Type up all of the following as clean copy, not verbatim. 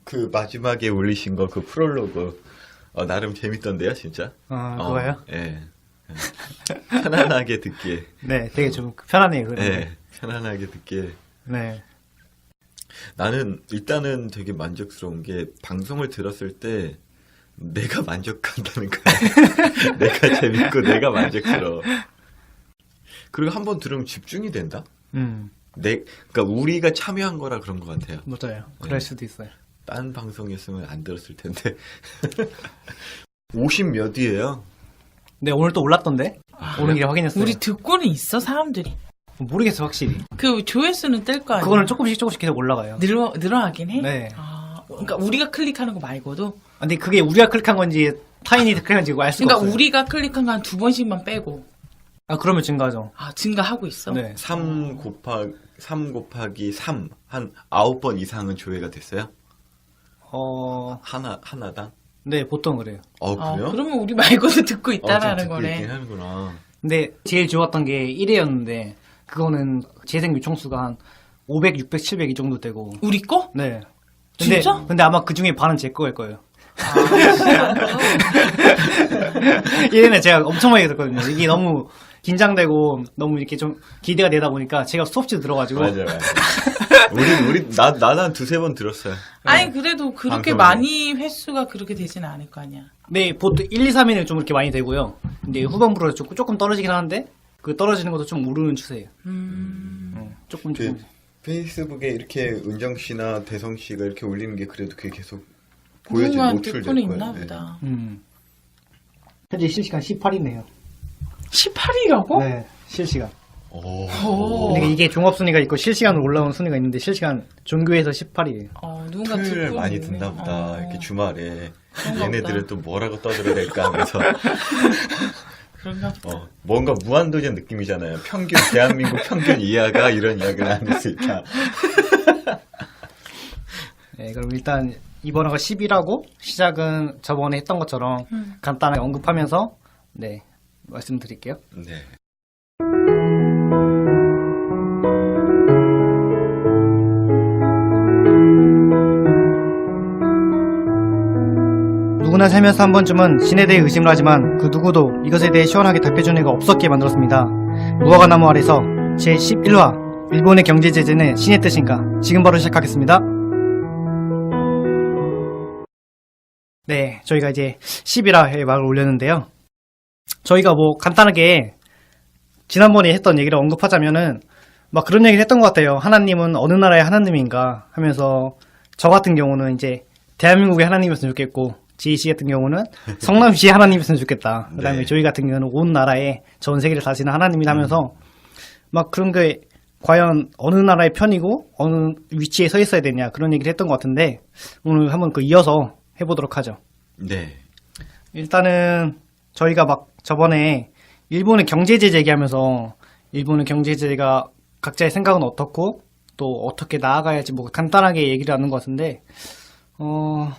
그 마지막에 올리신 거 그 프롤로그 나름 재밌던데요, 진짜. 그거요? 예. 편안하게 듣기에. 네, 되게 좀 편하네요, 그런 게. 예, 편안하게 듣기에. 네. 나는 일단은 되게 만족스러운 게 방송을 들었을 때 내가 만족한다는 거야. 내가 재밌고 내가 만족스러워. 그리고 한번 들으면 집중이 된다? 그러니까 우리가 참여한 거라 그런 것 같아요. 맞아요. 그럴 수도 있어요. 딴 방송이었으면 안 들었을 텐데. 50 몇이에요? 네, 오늘 또 올랐던데? 오는 길에 확인했어요. 우리 듣고는 있어 사람들이. 모르겠어, 확실히. 그 조회수는 뜰 거 아니야. 그거는 조금씩 계속 올라가요. 늘어나긴 해. 네. 그러니까 우리가 클릭하는 거 말고도. 근데 그게 우리가 클릭한 건지 타인이 클릭한 건지 알 수가 그러니까 없어요. 우리가 클릭한 거 한 2번씩만 빼고. 그러면 증가하죠. 증가하고 있어? 네. 3 곱하기 3, 한 9번 이상은 조회가 됐어요? 하나당? 네, 보통 그래요. 그래요? 그러면 우리 말고도 듣고 좀 있다라는 듣고 거네. 있긴 하는구나. 근데 제일 좋았던 게 1회였는데 그거는 재생 요청수가 한 500, 600, 700 이 정도 되고. 우리 거? 네. 진짜? 근데 아마 그 중에 반은 제 거일 거예요. 진짜? 1회는 제가 엄청 많이 들었거든요. 이게 너무 긴장되고 너무 이렇게 좀 기대가 되다 보니까 제가 수업실 들어가지고. 맞아. 나는 두세 번 들었어요. 아니 그래도 그렇게 방송으로. 많이 회수가 그렇게 되지는 않을 거 아니야. 네, 보통 1, 2, 3회는 좀 이렇게 많이 되고요. 근데 후반부로 조금 떨어지긴 하는데 그 떨어지는 것도 좀 오르는 추세예요. 조금. 페이스북에 이렇게 은정 씨나 대성 씨가 이렇게 올리는 게 그래도 그게 계속 보여지고 누군가 노출될 듣고는 거예요. 있나 네. 보다. 현재 실시간 18이네요. 18이라고? 네, 실시간. 오. 근데 이게 종합순위가 있고 실시간으로 올라오는 순위가 있는데 실시간 종교에서 18이에요. 누군가 토요일을 듣고 많이 있네. 듣나 보다. 이렇게 주말에 그런가 얘네들은 보다. 또 뭐라고 떠들어야 될까 하면서 그런가 보다. 뭔가 무한도전 느낌이잖아요. 대한민국 평균 이하가 이런 이야기를 나눌 수 있다. 네, 그럼 일단 이번 화가 10이라고 시작은 저번에 했던 것처럼 간단하게 언급하면서 네, 말씀드릴게요. 네. 누구나 살면서 한 번쯤은 신에 대해 의심을 하지만 그 누구도 이것에 대해 시원하게 답해주는 이가 없었기에 만들었습니다. 무화과 나무 아래서 제11화 일본의 경제 제재는 신의 뜻인가? 지금 바로 시작하겠습니다. 네, 저희가 이제 11화에 막을 올렸는데요. 저희가 뭐 간단하게 지난번에 했던 얘기를 언급하자면은 막 그런 얘기를 했던 것 같아요. 하나님은 어느 나라의 하나님인가 하면서 저 같은 경우는 이제 대한민국의 하나님이었으면 좋겠고 지희씨 같은 경우는 성남시의 하나님이었으면 좋겠다. 그 다음에 네. 저희 같은 경우는 온 나라의 전 세계를 다스리는 하나님이라 하면서 막 그런 게 과연 어느 나라의 편이고 어느 위치에 서 있어야 되냐 그런 얘기를 했던 것 같은데 오늘 한번 그 이어서 해보도록 하죠. 네. 일단은 저희가 막 저번에 일본의 경제 제재 얘기하면서 일본의 경제 제재가 각자의 생각은 어떻고 또 어떻게 나아가야지 뭐 간단하게 얘기를 하는 것 같은데 뭐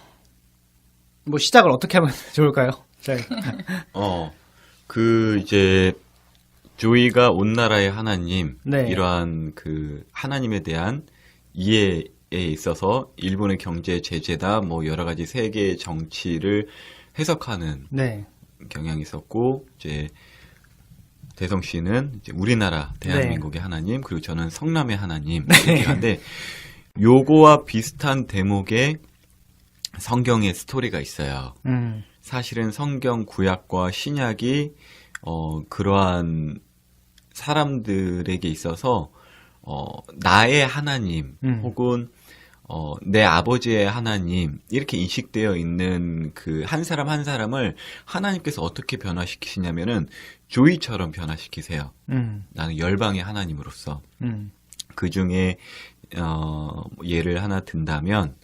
시작을 어떻게 하면 좋을까요? 이제 조이가 온 나라의 하나님 네. 이러한 그 하나님에 대한 이해에 있어서 일본의 경제 제재다 뭐 여러 가지 세계 정치를 해석하는 네. 경향이 있었고 이제 대성 씨는 이제 우리나라 대한민국의 하나님 그리고 저는 성남의 하나님 이렇게 한데 요거와 비슷한 대목의 성경의 스토리가 있어요. 사실은 성경 구약과 신약이 그러한 사람들에게 있어서 나의 하나님 혹은 내 아버지의 하나님 이렇게 인식되어 있는 그 한 사람 한 사람을 하나님께서 어떻게 변화시키시냐면은 조이처럼 변화시키세요. 나는 열방의 하나님으로서 그 중에 예를 하나 든다면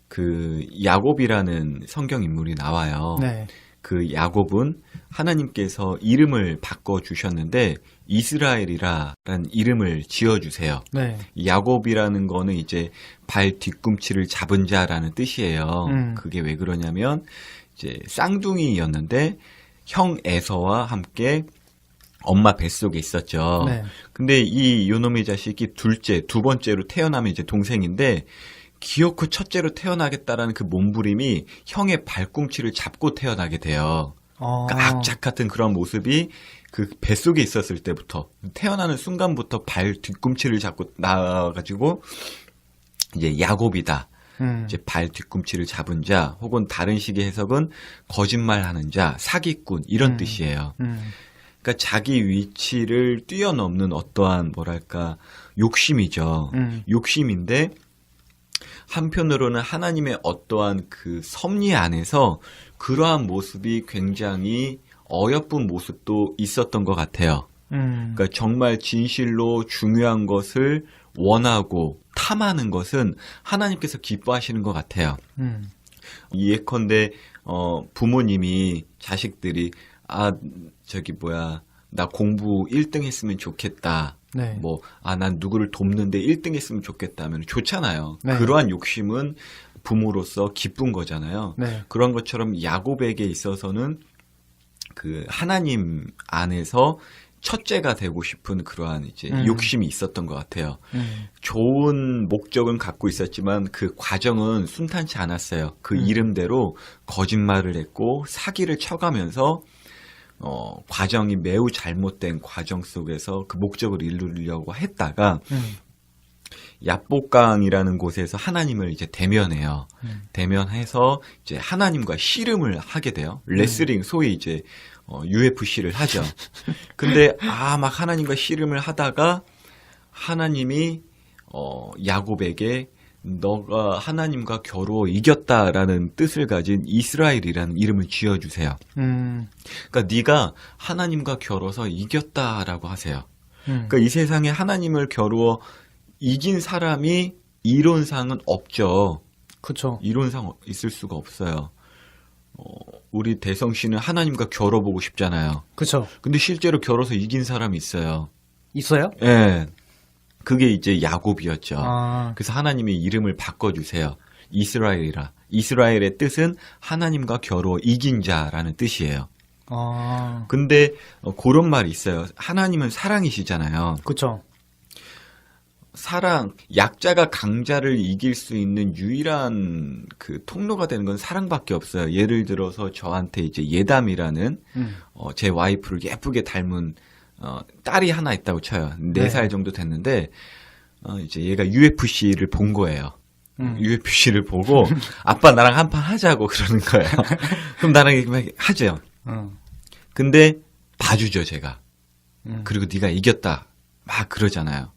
그 야곱이라는 성경 인물이 나와요. 네. 그 야곱은 하나님께서 이름을 바꿔 주셨는데 이스라엘이라는 이름을 지어 주세요. 네. 야곱이라는 거는 이제 발 뒤꿈치를 잡은 자라는 뜻이에요. 그게 왜 그러냐면 이제 쌍둥이였는데 형 에서와 함께 엄마 뱃속에 있었죠. 네. 근데 이 요놈의 자식이 두 번째로 태어나면 이제 동생인데 기어코 첫째로 태어나겠다라는 그 몸부림이 형의 발꿈치를 잡고 태어나게 돼요. 그러니까 악착 같은 그런 모습이 그 뱃속에 있었을 때부터 태어나는 순간부터 발 뒤꿈치를 잡고 나와가지고 이제 야곱이다. 이제 발 뒤꿈치를 잡은 자 혹은 다른 식의 해석은 거짓말하는 자, 사기꾼 이런 뜻이에요. 그러니까 자기 위치를 뛰어넘는 어떠한 뭐랄까 욕심이죠. 욕심인데 한편으로는 하나님의 어떠한 그 섭리 안에서 그러한 모습이 굉장히 어여쁜 모습도 있었던 것 같아요. 그러니까 정말 진실로 중요한 것을 원하고 탐하는 것은 하나님께서 기뻐하시는 것 같아요. 예컨대 부모님이 자식들이 나 공부 1등 했으면 좋겠다. 네. 난 누구를 돕는데 1등 했으면 좋겠다 하면 좋잖아요. 네. 그러한 욕심은 부모로서 기쁜 거잖아요. 네. 그런 것처럼 야곱에게 있어서는 그 하나님 안에서 첫째가 되고 싶은 그러한 이제 욕심이 있었던 것 같아요. 좋은 목적은 갖고 있었지만 그 과정은 순탄치 않았어요. 그 이름대로 거짓말을 했고 사기를 쳐가면서 과정이 매우 잘못된 과정 속에서 그 목적을 이루려고 했다가 얍복강이라는 곳에서 하나님을 이제 대면해요. 대면해서 이제 하나님과 씨름을 하게 돼요. 레슬링 소위 이제 UFC를 하죠. 근데 막 하나님과 씨름을 하다가 하나님이 야곱에게 너가 하나님과 겨루어 이겼다라는 뜻을 가진 이스라엘이라는 이름을 지어주세요. 그러니까 네가 하나님과 겨뤄서 이겼다라고 하세요. 그러니까 이 세상에 하나님을 겨루어 이긴 사람이 이론상은 없죠. 그렇죠. 이론상 있을 수가 없어요. 우리 대성 씨는 하나님과 겨뤄보고 싶잖아요. 그렇죠. 근데 실제로 겨뤄서 이긴 사람이 있어요. 있어요? 예. 그게 이제 야곱이었죠. 아. 그래서 하나님이 이름을 바꿔주세요. 이스라엘이라. 이스라엘의 뜻은 하나님과 겨루어 이긴 자라는 뜻이에요. 아. 근데 그런 말이 있어요. 하나님은 사랑이시잖아요. 그렇죠. 사랑, 약자가 강자를 이길 수 있는 유일한 그 통로가 되는 건 사랑밖에 없어요. 예를 들어서 저한테 이제 예담이라는 제 와이프를 예쁘게 닮은 딸이 하나 있다고 쳐요. 4살 정도 됐는데 이제 얘가 UFC를 본 거예요. UFC를 보고 아빠 나랑 한판 하자고 그러는 거예요. 그럼 나랑 막 하죠. 근데 봐주죠 제가. 그리고 네가 이겼다 막 그러잖아요.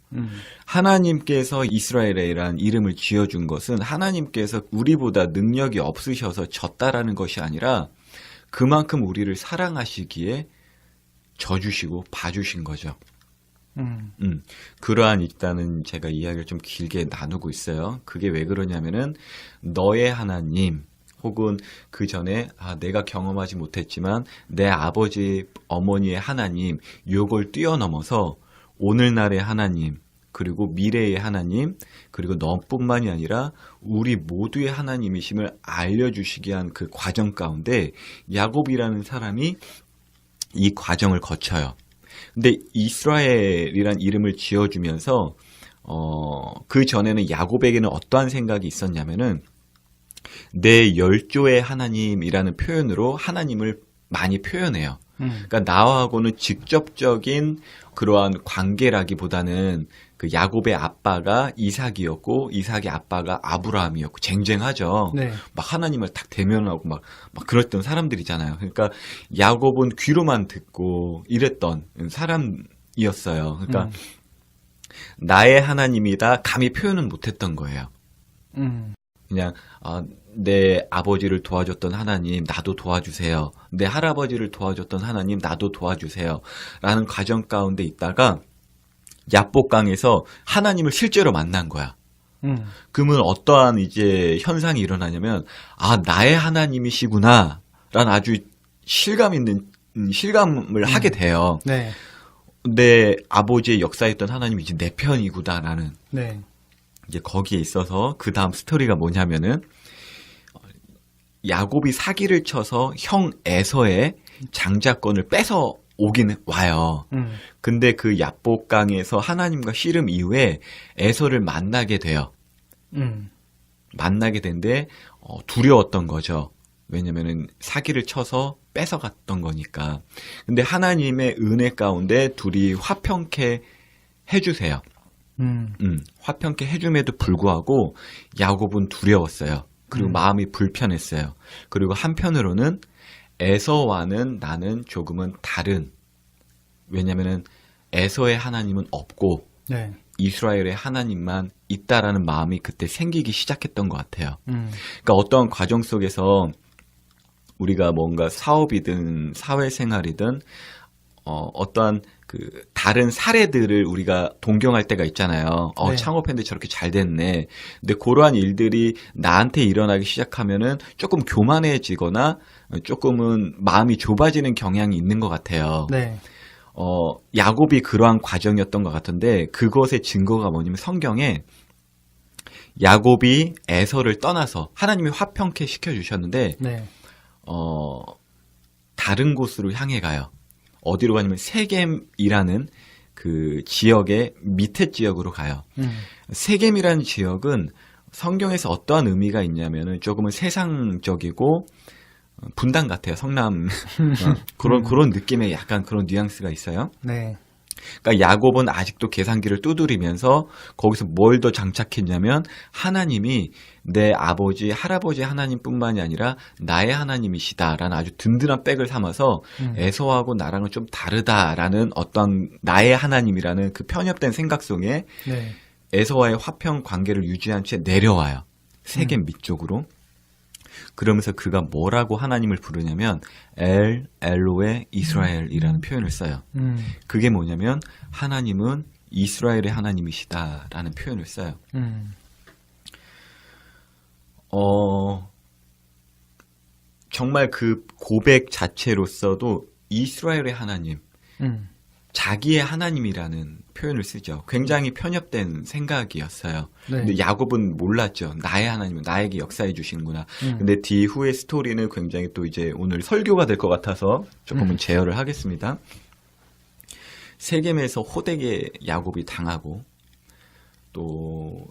하나님께서 이스라엘이라는 이름을 지어준 것은 하나님께서 우리보다 능력이 없으셔서 졌다라는 것이 아니라 그만큼 우리를 사랑하시기에 져주시고 봐주신 거죠. 그러한 일단은 제가 이야기를 좀 길게 나누고 있어요. 그게 왜 그러냐면은 너의 하나님 혹은 그 전에 내가 경험하지 못했지만 내 아버지 어머니의 하나님 요걸 뛰어넘어서 오늘날의 하나님 그리고 미래의 하나님 그리고 너뿐만이 아니라 우리 모두의 하나님이심을 알려주시기 위한 그 과정 가운데 야곱이라는 사람이 이 과정을 거쳐요. 근데 이스라엘이란 이름을 지어주면서 그 전에는 야곱에게는 어떠한 생각이 있었냐면은 내 열조의 하나님이라는 표현으로 하나님을 많이 표현해요. 그러니까 나하고는 직접적인 그러한 관계라기보다는 그 야곱의 아빠가 이삭이었고 이삭의 아빠가 아브라함이었고 쟁쟁하죠. 네. 막 하나님을 딱 대면하고 막 그랬던 사람들이잖아요. 그러니까 야곱은 귀로만 듣고 이랬던 사람이었어요. 그러니까 나의 하나님이다 감히 표현은 못했던 거예요. 그냥 내 아버지를 도와줬던 하나님 나도 도와주세요. 내 할아버지를 도와줬던 하나님 나도 도와주세요. 라는 과정 가운데 있다가 얍복강에서 하나님을 실제로 만난 거야. 그러면 어떠한 이제 현상이 일어나냐면 나의 하나님이시구나 라는 아주 실감 있는 실감을 하게 돼요. 네. 내 아버지의 역사했던 하나님이 이제 내 편이구나라는 네. 이제 거기에 있어서 그 다음 스토리가 뭐냐면은 야곱이 사기를 쳐서 형 에서의 장자권을 뺏어 오긴 와요. 근데 그 얍복강에서 하나님과 씨름 이후에 에서를 만나게 돼요. 만나게 된데 두려웠던 거죠. 왜냐면은 사기를 쳐서 뺏어갔던 거니까. 근데 하나님의 은혜 가운데 둘이 화평케 해주세요. 화평케 해줌에도 불구하고 야곱은 두려웠어요. 그리고 마음이 불편했어요. 그리고 한편으로는 에서와는 나는 조금은 다른, 왜냐면은 에서의 하나님은 없고 네. 이스라엘의 하나님만 있다라는 마음이 그때 생기기 시작했던 것 같아요. 그러니까 어떤 과정 속에서 우리가 뭔가 사업이든 사회생활이든 어떠한 그 다른 사례들을 우리가 동경할 때가 있잖아요. 네. 창업했는데 저렇게 잘 됐네. 근데 그러한 일들이 나한테 일어나기 시작하면은 조금 교만해지거나 조금은 마음이 좁아지는 경향이 있는 것 같아요. 네. 야곱이 그러한 과정이었던 것 같은데 그것의 증거가 뭐냐면 성경에 야곱이 에서를 떠나서 하나님이 화평케 시켜주셨는데 네. 다른 곳으로 향해 가요. 어디로 가냐면 세겜이라는 그 지역의 밑에 지역으로 가요. 세겜이라는 지역은 성경에서 어떠한 의미가 있냐면은 조금은 세상적이고 분단 같아요. 성남 그런 느낌의 약간 그런 뉘앙스가 있어요. 네. 그러니까 야곱은 아직도 계산기를 두드리면서 거기서 뭘 더 장착했냐면 하나님이 내 아버지, 할아버지 하나님뿐만이 아니라 나의 하나님이시다라는 아주 든든한 백을 삼아서 에서하고 나랑은 좀 다르다라는 어떤 나의 하나님이라는 그 편협된 생각 속에 네. 에서와의 화평 관계를 유지한 채 내려와요. 세겜 밑쪽으로. 그러면서 그가 뭐라고 하나님을 부르냐면 엘로에 이스라엘이라는 표현을 써요. 그게 뭐냐면 하나님은 이스라엘의 하나님이시다라는 표현을 써요. 정말 그 고백 자체로서도 이스라엘의 하나님, 자기의 하나님이라는 표현을 쓰죠. 굉장히 편협된 생각이었어요. 네. 근데 야곱은 몰랐죠. 나의 하나님은 나에게 역사해 주시는구나. 근데 뒤후의 스토리는 굉장히 또 이제 오늘 설교가 될 것 같아서 조금은 제어를 하겠습니다. 세겜에서 호되게 야곱이 당하고 또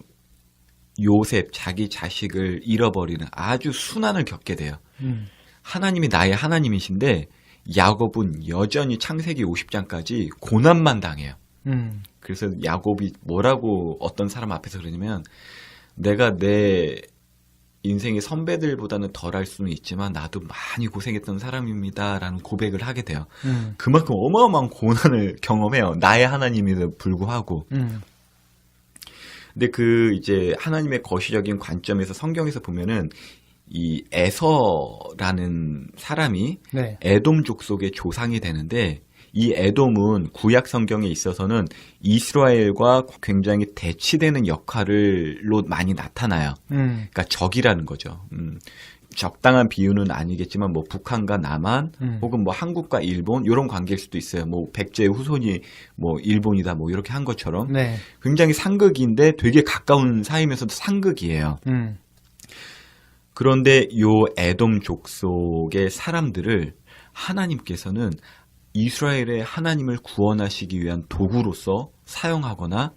요셉 자기 자식을 잃어버리는 아주 순환을 겪게 돼요. 하나님이 나의 하나님이신데 야곱은 여전히 창세기 50장까지 고난만 당해요. 그래서 야곱이 뭐라고 어떤 사람 앞에서 그러냐면 내가 내 인생의 선배들보다는 덜할 수는 있지만 나도 많이 고생했던 사람입니다라는 고백을 하게 돼요. 그만큼 어마어마한 고난을 경험해요. 나의 하나님에도 불구하고. 근데 그 이제 하나님의 거시적인 관점에서 성경에서 보면은 이 에서라는 사람이 네. 에돔 족속의 조상이 되는데 이 에돔은 구약 성경에 있어서는 이스라엘과 굉장히 대치되는 역할로 많이 나타나요. 그러니까 적이라는 거죠. 적당한 비유는 아니겠지만 뭐 북한과 남한 혹은 뭐 한국과 일본 이런 관계일 수도 있어요. 뭐 백제의 후손이 뭐 일본이다 뭐 이렇게 한 것처럼 네. 굉장히 상극인데 되게 가까운 사이면서도 상극이에요. 그런데 요 에돔 족속의 사람들을 하나님께서는 이스라엘의 하나님을 구원하시기 위한 도구로서 사용하거나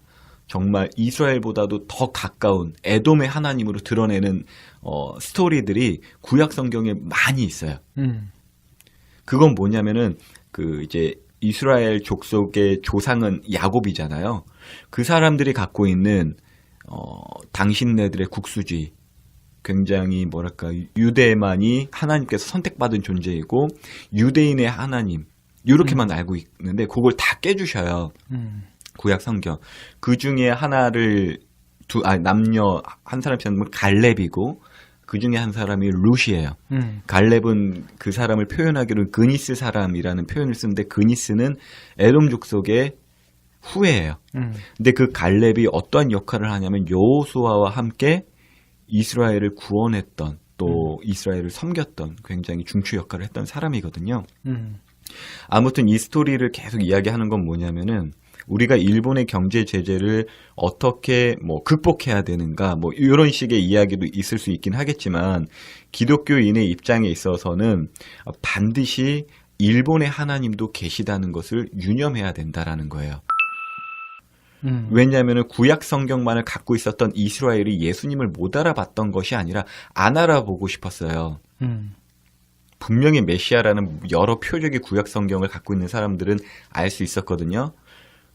정말 이스라엘보다도 더 가까운 에돔의 하나님으로 드러내는 스토리들이 구약 성경에 많이 있어요. 그건 뭐냐면은 그 이제 이스라엘 족속의 조상은 야곱이잖아요. 그 사람들이 갖고 있는 당신네들의 국수주의, 굉장히 뭐랄까 유대만이 하나님께서 선택받은 존재이고 유대인의 하나님 이렇게만 알고 있는데 그걸 다 깨주셔요. 구약 성경. 그 중에 하나를 남녀 한 사람씩 하면 갈렙이고 그 중에 한 사람이 룻이에요. 갈렙은 그 사람을 표현하기로 그니스 사람이라는 표현을 쓰는데 그니스는 에돔 족속의 후예예요. 근데 그 갈렙이 어떠한 역할을 하냐면 여호수아와 함께 이스라엘을 구원했던 또 이스라엘을 섬겼던 굉장히 중추 역할을 했던 사람이거든요. 아무튼 이 스토리를 계속 이야기하는 건 뭐냐면은 우리가 일본의 경제 제재를 어떻게 뭐 극복해야 되는가 뭐 이런 식의 이야기도 있을 수 있긴 하겠지만 기독교인의 입장에 있어서는 반드시 일본의 하나님도 계시다는 것을 유념해야 된다라는 거예요. 왜냐하면 구약 성경만을 갖고 있었던 이스라엘이 예수님을 못 알아봤던 것이 아니라 안 알아보고 싶었어요. 분명히 메시아라는 여러 표적의 구약 성경을 갖고 있는 사람들은 알 수 있었거든요.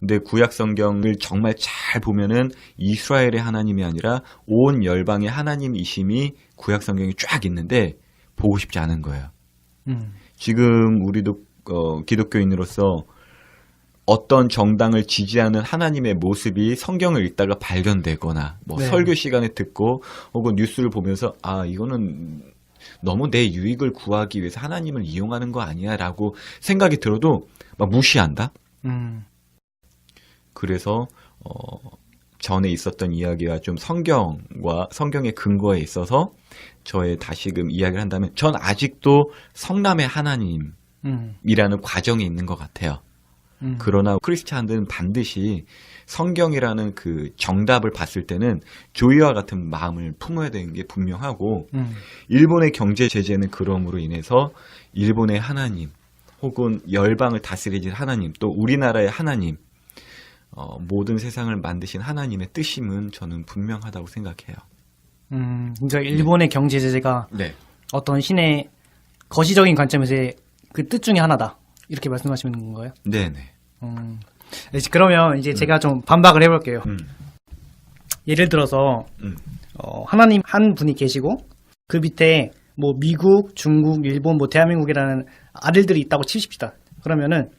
근데 구약 성경을 정말 잘 보면은 이스라엘의 하나님이 아니라 온 열방의 하나님이심이 구약 성경에 쫙 있는데 보고 싶지 않은 거예요. 지금 우리도 기독교인으로서 어떤 정당을 지지하는 하나님의 모습이 성경을 읽다가 발견되거나 뭐 네. 설교 시간에 듣고 혹은 뉴스를 보면서 아 이거는 너무 내 유익을 구하기 위해서 하나님을 이용하는 거 아니야 라고 생각이 들어도 막 무시한다. 그래서 전에 있었던 이야기와 좀 성경과 성경의 근거에 있어서 저의 다시금 이야기를 한다면 전 아직도 성남의 하나님이라는 과정에 있는 것 같아요. 그러나 크리스찬들은 반드시 성경이라는 그 정답을 봤을 때는 조이와 같은 마음을 품어야 되는 게 분명하고 일본의 경제 제재는 그럼으로 인해서 일본의 하나님 혹은 열방을 다스리실 하나님 또 우리나라의 하나님 모든 세상을 만드신 하나님의 뜻임은 저는 분명하다고 생각해요. 그러니까 일본의 경제 제재가 네. 어떤 신의 거시적인 관점에서의 그 뜻 중에 하나다. 이렇게 말씀하시는 건가요? 네네. 그러면 이제 제가 좀 반박을 해볼게요. 예를 들어서 하나님 한 분이 계시고 그 밑에 뭐 미국, 중국, 일본, 뭐 대한민국이라는 아들들이 있다고 치십시다. 그러면은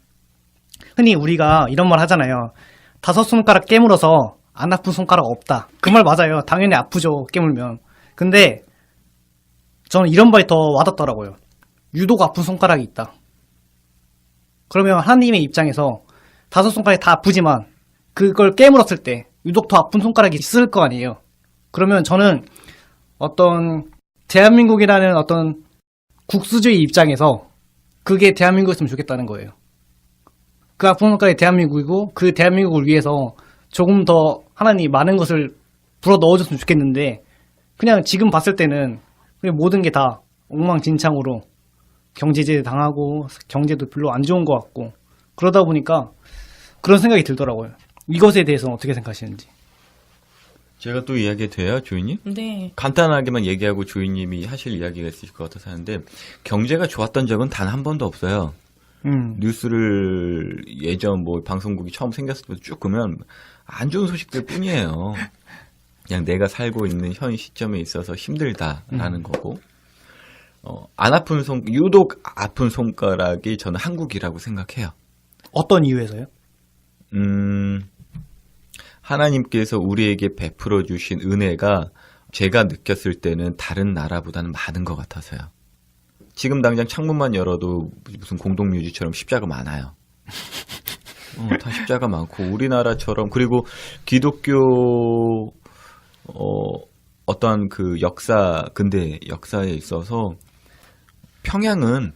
흔히 우리가 이런 말 하잖아요. 5손가락 깨물어서 안 아픈 손가락 없다. 그 말 맞아요. 당연히 아프죠. 깨물면. 근데 저는 이런 말이 더 와닿더라고요. 유독 아픈 손가락이 있다. 그러면 하나님의 입장에서 5손가락이 다 아프지만 그걸 깨물었을 때 유독 더 아픈 손가락이 있을 거 아니에요. 그러면 저는 어떤 대한민국이라는 어떤 국수주의 입장에서 그게 대한민국이었으면 좋겠다는 거예요. 그 아픈 손가락이 대한민국이고 그 대한민국을 위해서 조금 더 하나님 많은 것을 불어 넣어줬으면 좋겠는데 그냥 지금 봤을 때는 그냥 모든 게 다 엉망진창으로 경제제 당하고 경제도 별로 안 좋은 것 같고 그러다 보니까 그런 생각이 들더라고요. 이것에 대해서는 어떻게 생각하시는지. 제가 또 이야기 돼요, 조이님? 네. 간단하게만 얘기하고 조이님이 하실 이야기가 있으실 것 같아서 하는데 경제가 좋았던 적은 단 한 번도 없어요. 뉴스를 예전 뭐 방송국이 처음 생겼을 때부터 쭉 보면 안 좋은 소식들 뿐이에요. 그냥 내가 살고 있는 현 시점에 있어서 힘들다라는 거고 안 아픈 유독 아픈 손가락이 저는 한국이라고 생각해요. 어떤 이유에서요? 하나님께서 우리에게 베풀어 주신 은혜가 제가 느꼈을 때는 다른 나라보다는 많은 것 같아서요. 지금 당장 창문만 열어도 무슨 공동묘지처럼 십자가 많아요. 다 십자가 많고 우리나라처럼 그리고 기독교 어떠한 그 근대 역사에 있어서 평양은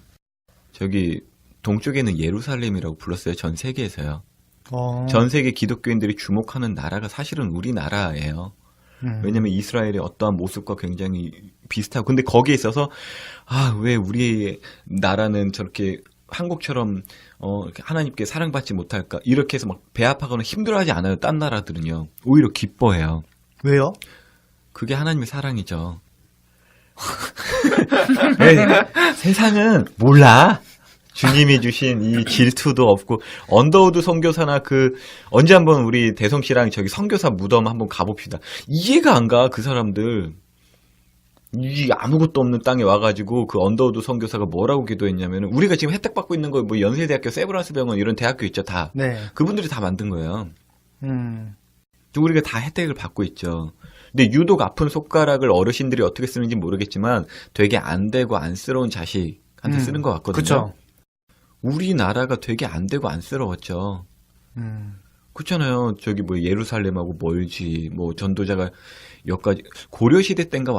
저기 동쪽에는 예루살렘이라고 불렀어요. 전 세계에서요. 전 세계 기독교인들이 주목하는 나라가 사실은 우리나라예요. 왜냐면 이스라엘의 어떠한 모습과 굉장히 비슷하고 근데 거기에 있어서 왜 우리 나라는 저렇게 한국처럼 이렇게 하나님께 사랑받지 못할까 이렇게 해서 막 배합하거나 힘들어하지 않아요. 딴 나라들은요. 오히려 기뻐해요. 왜요? 그게 하나님의 사랑이죠. 네, 세상은 몰라. 주님이 주신 이 질투도 없고 언더우드 선교사나 언제 한번 우리 대성 씨랑 저기 선교사 무덤 한번 가봅시다. 이해가 안 가 그 사람들. 이 아무것도 없는 땅에 와가지고 그 언더우드 선교사가 뭐라고 기도했냐면 우리가 지금 혜택 받고 있는 거 뭐 연세대학교, 세브란스 병원 이런 대학교 있죠 다. 네. 그분들이 다 만든 거예요. 우리가 다 혜택을 받고 있죠. 근데 유독 아픈 손가락을 어르신들이 어떻게 쓰는지 모르겠지만 되게 안 되고 안쓰러운 자식한테 쓰는 것 같거든요. 그쵸. 우리나라가 되게 안 되고 안쓰러웠죠. 그렇잖아요. 저기 뭐 예루살렘하고 멀지, 뭐 전도자가 여기까지 고려시대 땐가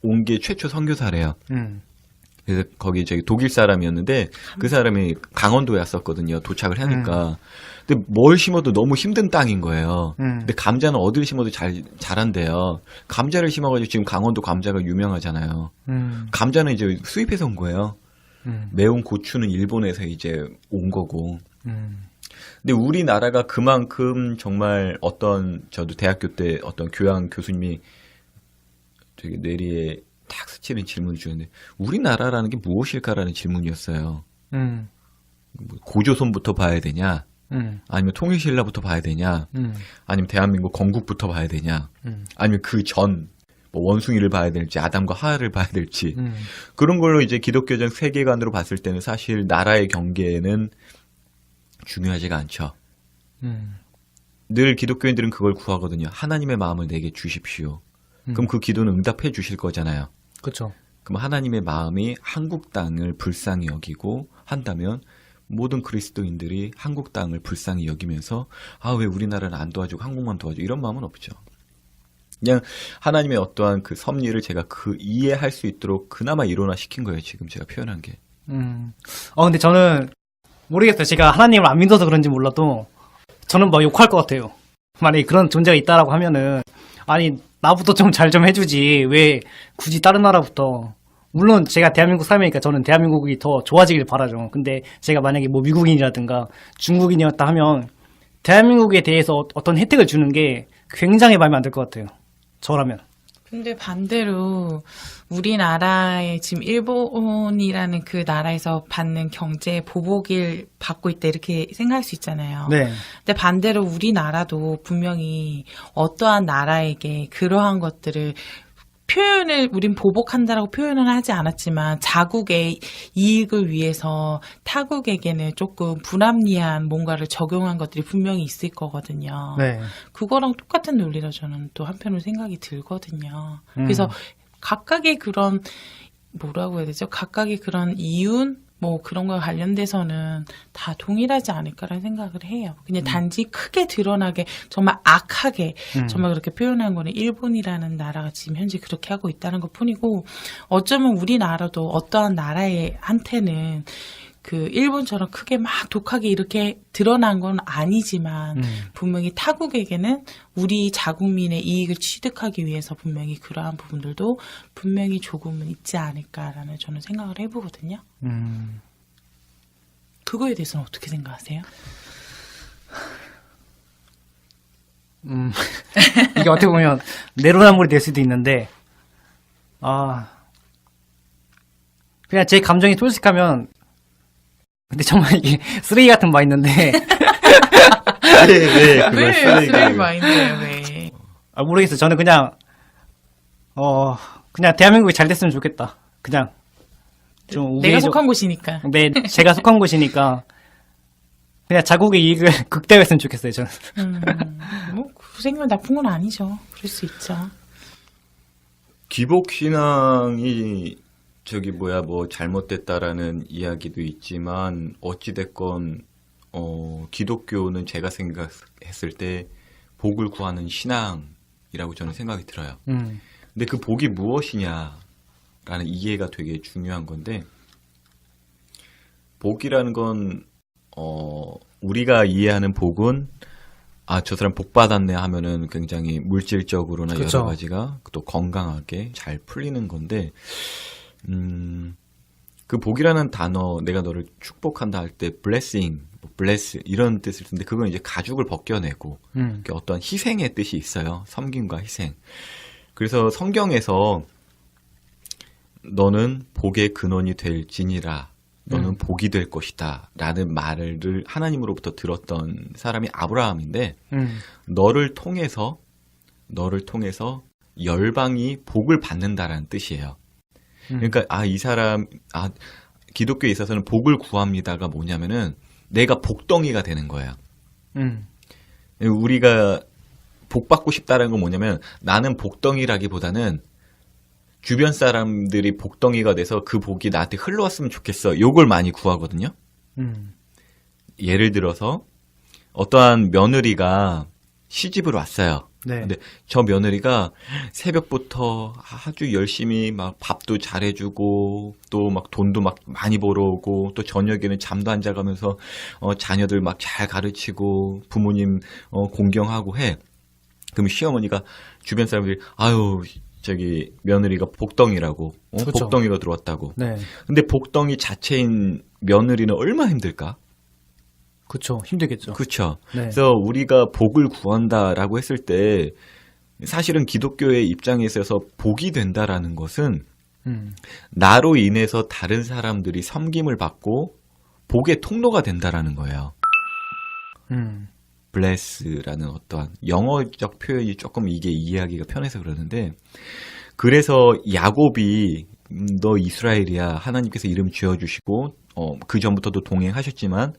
온 게 최초 선교사래요. 그래서 거기 저기 독일 사람이었는데 그 사람이 강원도에 왔었거든요. 도착을 하니까. 근데 뭘 심어도 너무 힘든 땅인 거예요. 근데 감자는 어딜 심어도 자란대요. 감자를 심어가지고 지금 강원도 감자가 유명하잖아요. 감자는 이제 수입해서 온 거예요. 매운 고추는 일본에서 이제 온 거고. 근데 우리나라가 그만큼 정말 저도 대학교 때 어떤 교양 교수님이 되게 뇌리에 탁 스치는 질문을 주는데, 우리나라라는 게 무엇일까라는 질문이었어요. 뭐 고조선부터 봐야 되냐? 아니면 통일신라부터 봐야 되냐? 아니면 대한민국 건국부터 봐야 되냐? 아니면 그 전, 뭐 원숭이를 봐야 될지, 아담과 하와를 봐야 될지. 그런 걸로 이제 기독교적 세계관으로 봤을 때는 사실 나라의 경계는 중요하지가 않죠. 늘 기독교인들은 그걸 구하거든요. 하나님의 마음을 내게 주십시오. 그럼 그 기도는 응답해 주실 거잖아요. 그렇죠. 그럼 하나님의 마음이 한국 땅을 불쌍히 여기고 한다면 모든 그리스도인들이 한국 땅을 불쌍히 여기면서 왜 우리나라는 안 도와주고 한국만 도와주고 이런 마음은 없죠. 그냥 하나님의 어떠한 그 섭리를 제가 이해할 수 있도록 그나마 일원화시킨 거예요. 지금 제가 표현한 게. 근데 저는 모르겠어요. 제가 하나님을 안 믿어서 그런지 몰라도 저는 뭐 욕할 것 같아요. 만약에 그런 존재가 있다라고 하면은 아니 나부터 좀 잘 좀 해주지 왜 굳이 다른 나라부터. 물론 제가 대한민국 사람이니까 저는 대한민국이 더 좋아지길 바라죠. 근데 제가 만약에 뭐 미국인이라든가 중국인이었다 하면 대한민국에 대해서 어떤 혜택을 주는 게 굉장히 마음에 안 들 것 같아요. 저라면. 근데 반대로 우리나라에 지금 일본이라는 그 나라에서 받는 경제 보복을 받고 있다 이렇게 생각할 수 있잖아요. 네. 근데 반대로 우리나라도 분명히 어떠한 나라에게 그러한 것들을 우린 보복한다라고 표현은 하지 않았지만 자국의 이익을 위해서 타국에게는 조금 불합리한 뭔가를 적용한 것들이 분명히 있을 거거든요. 네. 그거랑 똑같은 논리라 저는 또 한편으로 생각이 들거든요. 그래서 각각의 그런 뭐라고 해야 되죠? 각각의 그런 이윤 뭐 그런 거에 관련돼서는 다 동일하지 않을까라는 생각을 해요. 그냥 단지 크게 드러나게 정말 악하게 정말 그렇게 표현한 거는 일본이라는 나라가 지금 현재 그렇게 하고 있다는 것 뿐이고 어쩌면 우리나라도 어떠한 나라한테는 그 일본처럼 크게 막 독하게 이렇게 드러난 건 아니지만 분명히 타국에게는 우리 자국민의 이익을 취득하기 위해서 분명히 그러한 부분들도 분명히 조금은 있지 않을까라는 저는 생각을 해보거든요. 그거에 대해서는 어떻게 생각하세요? 이게 어떻게 보면 내로남불이 될 수도 있는데 그냥 제 감정이 솔직하면 근데 정말 이게 쓰레기 같은 마인드인데 왜 쓰레기 마인드예요? 왜? 모르겠어요. 저는 그냥 대한민국이 잘 됐으면 좋겠다. 그냥 좀 내가 속한 곳이니까. 네, 제가 속한 곳이니까 그냥 자국의 이익을 극대화했으면 좋겠어요. 저는. 그 생각은 나쁜 건 아니죠. 그럴 수 있죠. 기복신앙이 뭐 잘못됐다라는 이야기도 있지만 어찌됐건 기독교는 제가 생각했을 때 복을 구하는 신앙이라고 저는 생각이 들어요. 근데 그 복이 무엇이냐라는 이해가 되게 중요한 건데 복이라는 건 우리가 이해하는 복은 저 사람 복 받았네 하면은 굉장히 물질적으로나 그쵸. 여러 가지가 또 건강하게 잘 풀리는 건데 그 복이라는 단어 내가 너를 축복한다 할 때 blessing, bless 이런 뜻을 쓰는데 그건 이제 가죽을 벗겨내고 어떤 희생의 뜻이 있어요. 섬김과 희생. 그래서 성경에서 너는 복의 근원이 될지니라. 너는 복이 될 것이다. 라는 말을 하나님으로부터 들었던 사람이 아브라함인데 너를 통해서 열방이 복을 받는다라는 뜻이에요. 그러니까 이 사람 기독교에 있어서는 복을 구합니다가 뭐냐면은 내가 복덩이가 되는 거예요. 우리가 복 받고 싶다라는 건 뭐냐면 나는 복덩이라기보다는 주변 사람들이 복덩이가 돼서 그 복이 나한테 흘러왔으면 좋겠어. 요걸 많이 구하거든요. 예를 들어서 어떠한 며느리가 시집을 왔어요. 네. 근데 저 며느리가 새벽부터 아주 열심히 막 밥도 잘해주고 또 막 돈도 막 많이 벌어오고 또 저녁에는 잠도 안 자가면서 자녀들 막 잘 가르치고 부모님 공경하고 해. 그럼 시어머니가 주변 사람들이 저기 며느리가 복덩이라고 그렇죠. 복덩이가 들어왔다고. 네. 근데 복덩이 자체인 며느리는 얼마나 힘들까? 그쵸. 힘들겠죠. 그렇죠. 네. 그래서 우리가 복을 구한다라고 했을 때 사실은 기독교의 입장에 있어서 복이 된다라는 것은 나로 인해서 다른 사람들이 섬김을 받고 복의 통로가 된다라는 거예요. bless라는 어떠한 영어적 표현이 조금 이게 이해하기가 편해서 그러는데, 그래서 야곱이 너 이스라엘이야, 하나님께서 이름 지어주시고 그 전부터도 동행하셨지만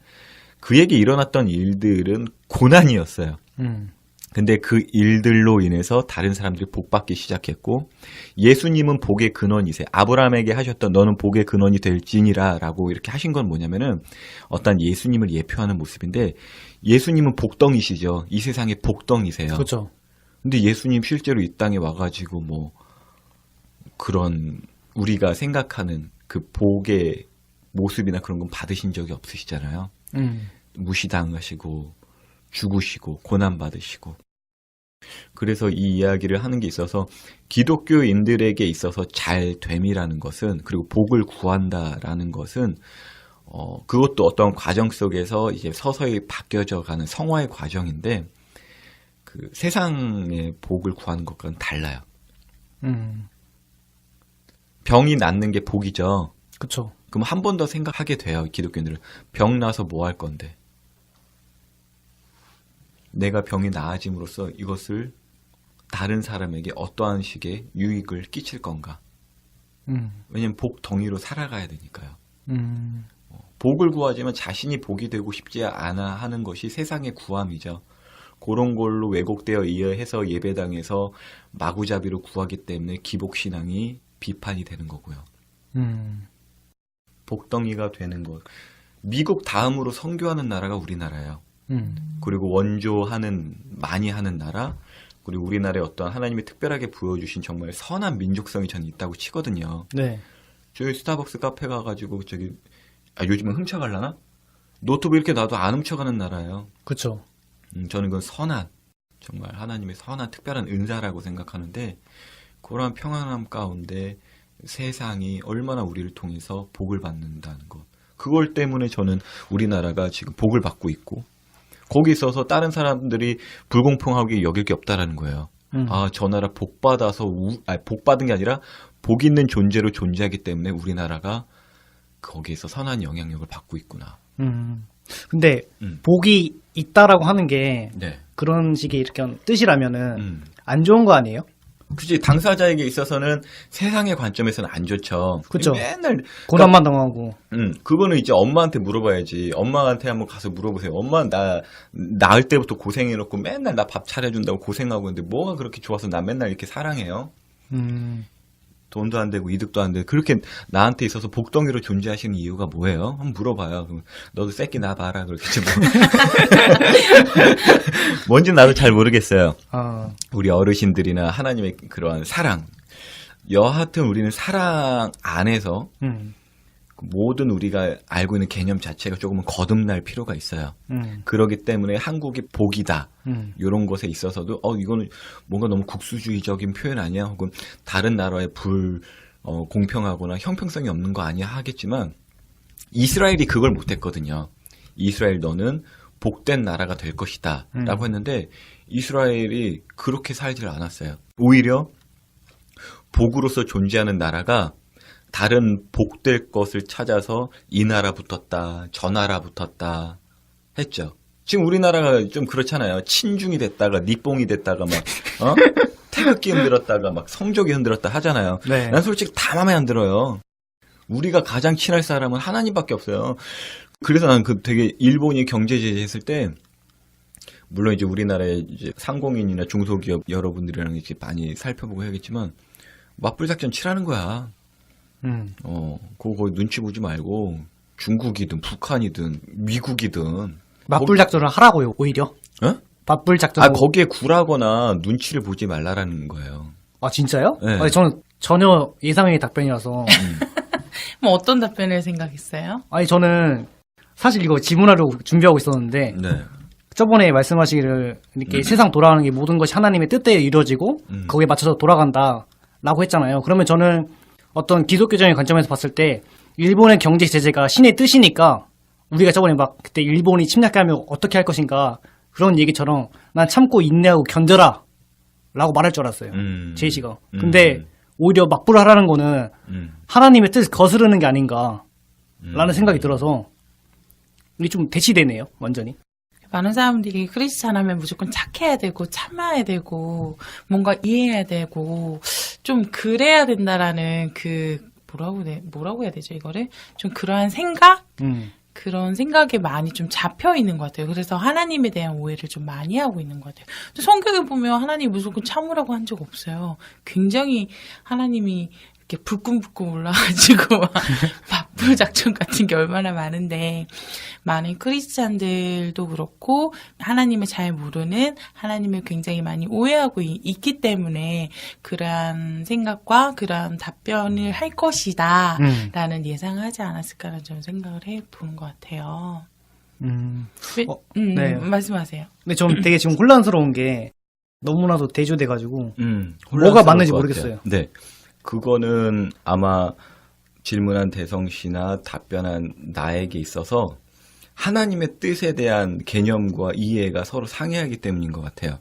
그에게 일어났던 일들은 고난이었어요. 근데 그 일들로 인해서 다른 사람들이 복받기 시작했고, 예수님은 복의 근원이세요. 아브라함에게 하셨던 너는 복의 근원이 될지니라 라고 이렇게 하신 건 뭐냐면은 어떤 예수님을 예표하는 모습인데, 예수님은 복덩이시죠. 이 세상의 복덩이세요. 그렇죠. 근데 예수님 실제로 이 땅에 와가지고 뭐 그런 우리가 생각하는 그 복의 모습이나 그런 건 받으신 적이 없으시잖아요. 무시당하시고 죽으시고 고난받으시고. 그래서 이 이야기를 하는 게 있어서 기독교인들에게 있어서 잘됨이라는 것은, 그리고 복을 구한다라는 것은 그것도 어떤 과정 속에서 이제 서서히 바뀌어져 가는 성화의 과정인데, 그 세상의 복을 구하는 것과는 달라요. 병이 낫는 게 복이죠. 그쵸. 그럼 한 번 더 생각하게 돼요. 기독교인들은 병 나서 뭐 할 건데, 내가 병이 나아짐으로써 이것을 다른 사람에게 어떠한 식의 유익을 끼칠 건가. 왜냐면 복덩이로 살아가야 되니까요. 복을 구하지만 자신이 복이 되고 싶지 않아 하는 것이 세상의 구함이죠. 그런 걸로 왜곡되어 이해해서 예배당에서 마구잡이로 구하기 때문에 기복신앙이 비판이 되는 거고요. 복덩이가 되는 것. 미국 다음으로 선교하는 나라가 우리나라예요. 그리고 원조하는, 많이 하는 나라, 그리고 우리나라에 어떤 하나님이 특별하게 부여주신 정말 선한 민족성이 저는 있다고 치거든요. 네. 저희 스타벅스 카페 가가지고 저기, 요즘은 훔쳐갈라나? 노트북 이렇게 놔도 안 훔쳐가는 나라예요. 그쵸. 저는 그건 선한, 정말 하나님의 선한 특별한 은사라고 생각하는데, 그러한 평안함 가운데 세상이 얼마나 우리를 통해서 복을 받는다는 것. 그걸 때문에 저는 우리나라가 지금 복을 받고 있고, 거기 있어서 다른 사람들이 불공평하게 여길 게 없다라는 거예요. 저 나라 복 받아서 복 받은 게 아니라 복 있는 존재로 존재하기 때문에 우리나라가 거기에서 선한 영향력을 받고 있구나. 근데 복이 있다라고 하는 게 네. 그런 식의 이렇게 뜻이라면은 안 좋은 거 아니에요? 그치, 당사자에게 있어서는 세상의 관점에서는 안 좋죠. 그쵸. 맨날 고난만 당하고. 그거는 이제 엄마한테 물어봐야지. 엄마한테 한번 가서 물어보세요. 엄마 나 낳을 때부터 고생해놓고 맨날 나 밥 차려준다고 고생하고 있는데 뭐가 그렇게 좋아서 나 맨날 이렇게 사랑해요? 돈도 안 되고 이득도 안 되고 그렇게 나한테 있어서 복덩이로 존재하시는 이유가 뭐예요? 한번 물어봐요. 그럼 너도 새끼 낳아봐라 그렇겠지 뭐. 뭔지 나도 잘 모르겠어요. 우리 어르신들이나 하나님의 그러한 사랑, 여하튼 우리는 사랑 안에서 모든 우리가 알고 있는 개념 자체가 조금은 거듭날 필요가 있어요. 그러기 때문에 한국이 복이다. 이런 것에 있어서도 이거는 뭔가 너무 국수주의적인 표현 아니야? 혹은 다른 나라의 공평하거나 형평성이 없는 거 아니야? 하겠지만 이스라엘이 그걸 못했거든요. 이스라엘 너는 복된 나라가 될 것이다 라고 했는데 이스라엘이 그렇게 살지를 않았어요. 오히려 복으로서 존재하는 나라가 다른 복될 것을 찾아서 이 나라 붙었다, 저 나라 붙었다 했죠. 지금 우리나라가 좀 그렇잖아요. 친중이 됐다가 니뽕이 됐다가 막 태극기 흔들었다가 막 성적이 흔들었다 하잖아요. 네. 난 솔직히 다 마음에 안 들어요. 우리가 가장 친할 사람은 하나님밖에 없어요. 그래서 난 그 되게 일본이 경제 제재했을 때 물론 이제 우리나라의 이제 상공인이나 중소기업 여러분들이랑 이제 많이 살펴보고 해야겠지만 맞불 작전 치라는 거야. 그거 눈치 보지 말고 중국이든 북한이든 미국이든 맞불 작전을 하라고요, 오히려. 맞불 작전. 거기에 굴하거나 눈치를 보지 말라라는 거예요. 아, 진짜요? 네. 아니, 저는 전혀 예상의 답변이라서. 뭐 어떤 답변을 생각했어요? 아니, 저는 사실 이거 질문하려고 준비하고 있었는데 네. 저번에 말씀하시기를 이렇게 세상 돌아가는 게 모든 것이 하나님의 뜻대로 이루어지고 거기에 맞춰서 돌아간다라고 했잖아요. 그러면 저는 어떤 기독교적인 관점에서 봤을 때 일본의 경제 제재가 신의 뜻이니까 우리가 저번에 막 그때 일본이 침략하면 어떻게 할 것인가 그런 얘기처럼 난 참고 인내하고 견뎌라 라고 말할 줄 알았어요. 제시가. 근데 오히려 맞불하라는 거는 하나님의 뜻을 거스르는 게 아닌가 라는 생각이 들어서 이게 좀 대치되네요. 완전히. 많은 사람들이 크리스찬 하면 무조건 착해야 되고 참아야 되고 뭔가 이해해야 되고 좀 그래야 된다라는 그 뭐라고 해야 되죠 이거를? 좀 그러한 생각? 그런 생각에 많이 좀 잡혀 있는 것 같아요. 그래서 하나님에 대한 오해를 좀 많이 하고 있는 것 같아요. 성경에 보면 하나님 무조건 참으라고 한 적 없어요. 굉장히 하나님이 이렇게 불끈불끈 올라가지고 막 맞불 작전 같은 게 얼마나 많은데 많은 크리스찬들도 그렇고 하나님을 잘 모르는 하나님을 굉장히 많이 오해하고 있기 때문에 그러한 생각과 그러한 답변을 할 것이다 라는 예상을 하지 않았을까라는 좀 생각을 해보는 것 같아요. 네. 말씀하세요. 근데 좀 되게 지금 혼란스러운 게 너무나도 대조돼가지고 뭐가 혼란스러울 맞는지 것 모르겠어요. 같아요. 네. 그거는 아마 질문한 대성 씨나 답변한 나에게 있어서 하나님의 뜻에 대한 개념과 이해가 서로 상이하기 때문인 것 같아요.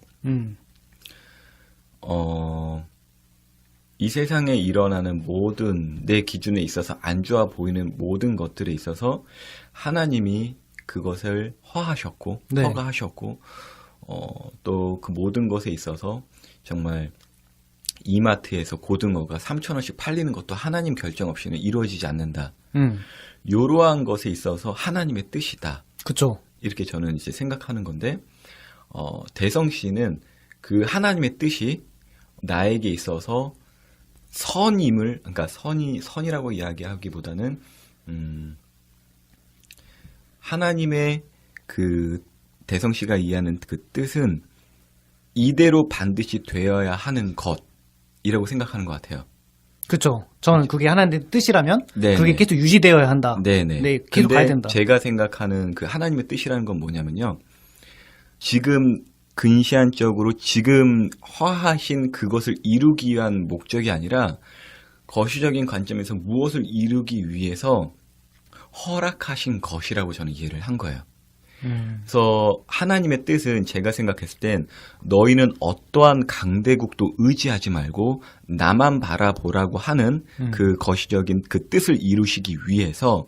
이 세상에 일어나는 모든 내 기준에 있어서 안 좋아 보이는 모든 것들에 있어서 하나님이 그것을 허하셨고 네. 허가하셨고 또 그 모든 것에 있어서 정말 이마트에서 고등어가 3,000원씩 팔리는 것도 하나님 결정 없이는 이루어지지 않는다. 이러한 것에 있어서 하나님의 뜻이다. 그쵸. 이렇게 저는 이제 생각하는 건데, 대성 씨는 그 하나님의 뜻이 나에게 있어서 선임을, 그러니까 선이라고 이야기하기보다는, 하나님의 그 대성 씨가 이해하는 그 뜻은 이대로 반드시 되어야 하는 것이라고 생각하는 것 같아요. 그쵸. 저는 그게 하나님의 뜻이라면 네네. 그게 계속 유지되어야 한다. 네네. 네, 계속 근데 가야 된다. 제가 생각하는 그 하나님의 뜻이라는 건 뭐냐면요. 지금 근시안적으로 지금 허하신 그것을 이루기 위한 목적이 아니라 거시적인 관점에서 무엇을 이루기 위해서 허락하신 것이라고 저는 이해를 한 거예요. 그래서 하나님의 뜻은 제가 생각했을 땐 너희는 어떠한 강대국도 의지하지 말고 나만 바라보라고 하는 그 거시적인 그 뜻을 이루시기 위해서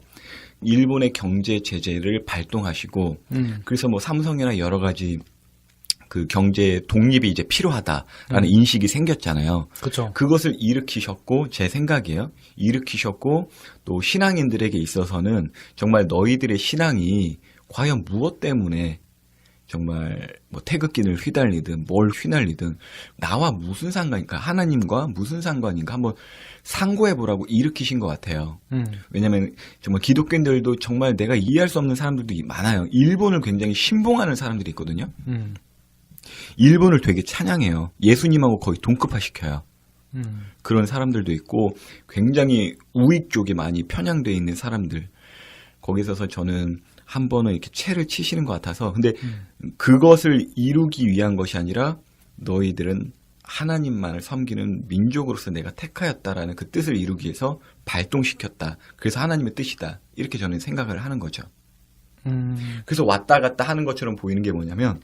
일본의 경제 제재를 발동하시고 그래서 뭐 삼성이나 여러 가지 그 경제 독립이 이제 필요하다라는 인식이 생겼잖아요. 그쵸. 그것을 일으키셨고 제 생각이에요. 일으키셨고 또 신앙인들에게 있어서는 정말 너희들의 신앙이 과연 무엇 때문에 정말 뭐 태극기를 휘달리든 뭘 휘날리든 나와 무슨 상관인가 하나님과 무슨 상관인가 한번 상고해 보라고 일으키신 것 같아요. 왜냐하면 정말 기독교인들도 정말 내가 이해할 수 없는 사람들도 많아요. 일본을 굉장히 신봉하는 사람들이 있거든요. 일본을 되게 찬양해요. 예수님하고 거의 동급화시켜요. 그런 사람들도 있고 굉장히 우익 쪽에 많이 편향되어 있는 사람들 거기 있어서 저는 한 번은 이렇게 채를 치시는 것 같아서 근데 그것을 이루기 위한 것이 아니라 너희들은 하나님만을 섬기는 민족으로서 내가 택하였다라는 그 뜻을 이루기 위해서 발동시켰다. 그래서 하나님의 뜻이다. 이렇게 저는 생각을 하는 거죠. 그래서 왔다 갔다 하는 것처럼 보이는 게 뭐냐면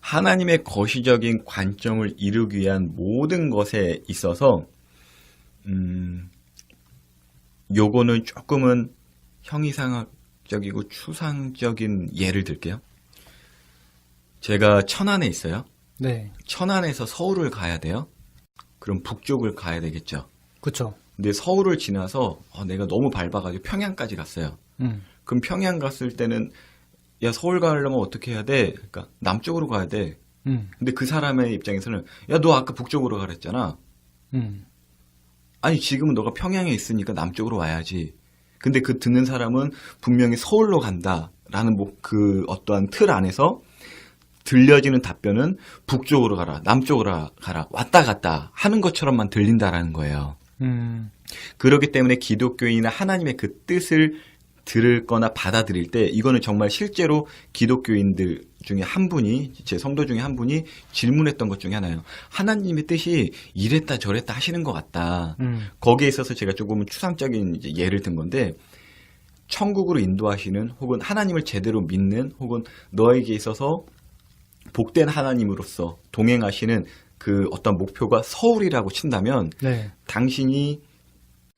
하나님의 거시적인 관점을 이루기 위한 모든 것에 있어서 요거는 조금은 형이상학적이고 추상적인 예를 들게요. 제가 천안에 있어요. 네. 천안에서 서울을 가야 돼요. 그럼 북쪽을 가야 되겠죠. 그쵸. 근데 서울을 지나서 내가 너무 밟아가지고 평양까지 갔어요. 그럼 평양 갔을 때는 야 서울 가려면 어떻게 해야 돼? 그러니까 남쪽으로 가야 돼. 근데 그 사람의 입장에서는 야 너 아까 북쪽으로 가랬잖아. 아니 지금은 너가 평양에 있으니까 남쪽으로 와야지. 근데 그 듣는 사람은 분명히 서울로 간다라는 뭐 그 어떠한 틀 안에서 들려지는 답변은 북쪽으로 가라, 남쪽으로 가라, 왔다 갔다 하는 것처럼만 들린다라는 거예요. 그렇기 때문에 기독교인이나 하나님의 그 뜻을 들을 거나 받아들일 때 이거는 정말 실제로 기독교인들 중에 한 분이 제 성도 중에 한 분이 질문했던 것 중에 하나예요. 하나님의 뜻이 이랬다 저랬다 하시는 것 같다. 거기에 있어서 제가 조금 추상적인 이제 예를 든 건데 천국으로 인도하시는 혹은 하나님을 제대로 믿는 혹은 너에게 있어서 복된 하나님으로서 동행하시는 그 어떤 목표가 서울이라고 친다면 네. 당신이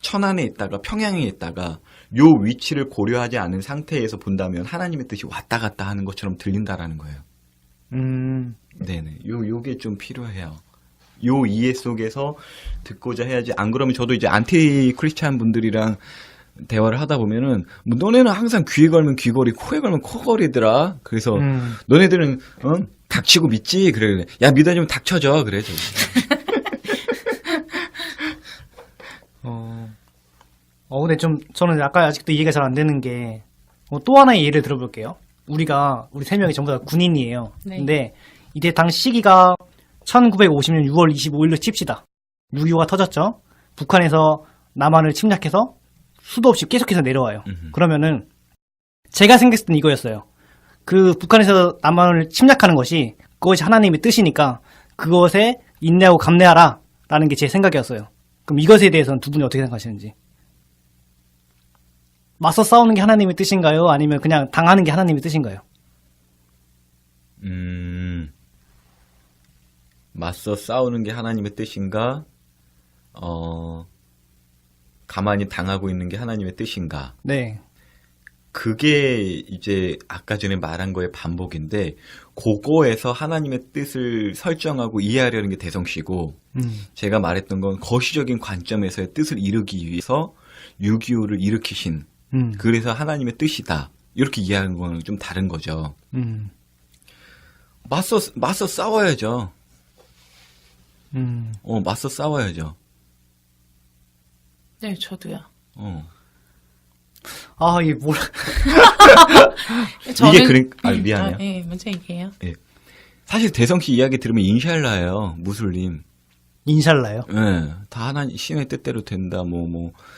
천안에 있다가 평양에 있다가 요 위치를 고려하지 않은 상태에서 본다면 하나님의 뜻이 왔다 갔다 하는 것처럼 들린다라는 거예요. 네네. 요게 좀 필요해요. 요 이해 속에서 듣고자 해야지. 안 그러면 저도 이제 안티 크리스찬 분들이랑 대화를 하다 보면은 뭐 너네는 항상 귀에 걸면 귀걸이, 코에 걸면 코걸이더라. 그래서 너네들은 닥치고 믿지. 그래. 야 믿어주면 닥쳐져. 그래. 근데 저는 아까 아직도 이해가 잘 안 되는 게, 또 하나의 예를 들어볼게요. 우리 세 명이 전부 다 군인이에요. 네. 근데 이때 당시 시기가 1950년 6월 25일로 칩시다. 6.25가 터졌죠. 북한에서 남한을 침략해서 수도 없이 계속해서 내려와요. 그러면은 제가 생각했을 땐 이거였어요. 그 북한에서 남한을 침략하는 것이 그것이 하나님의 뜻이니까 그것에 인내하고 감내하라 라는 게 제 생각이었어요. 그럼 이것에 대해서는 두 분이 어떻게 생각하시는지? 맞서 싸우는 게 하나님의 뜻인가요? 아니면 그냥 당하는 게 하나님의 뜻인가요? 맞서 싸우는 게 하나님의 뜻인가? 가만히 당하고 있는 게 하나님의 뜻인가? 네. 그게 이제 아까 전에 말한 거의 반복인데, 그거에서 하나님의 뜻을 설정하고 이해하려는 게 대성씨고, 제가 말했던 건 거시적인 관점에서의 뜻을 이루기 위해서 6.25를 일으키신, 그래서 하나님의 뜻이다. 이렇게 이해하는 거는 좀 다른 거죠. 맞서 싸워야죠. 맞서 싸워야죠. 네, 저도요. 이게 뭐라. 미안해요. 네, 먼저 얘기해요. 예. 사실 대성씨 이야기 들으면 인샬라예요. 무슬림. 인샬라요? 예. 다 하나님, 신의 뜻대로 된다,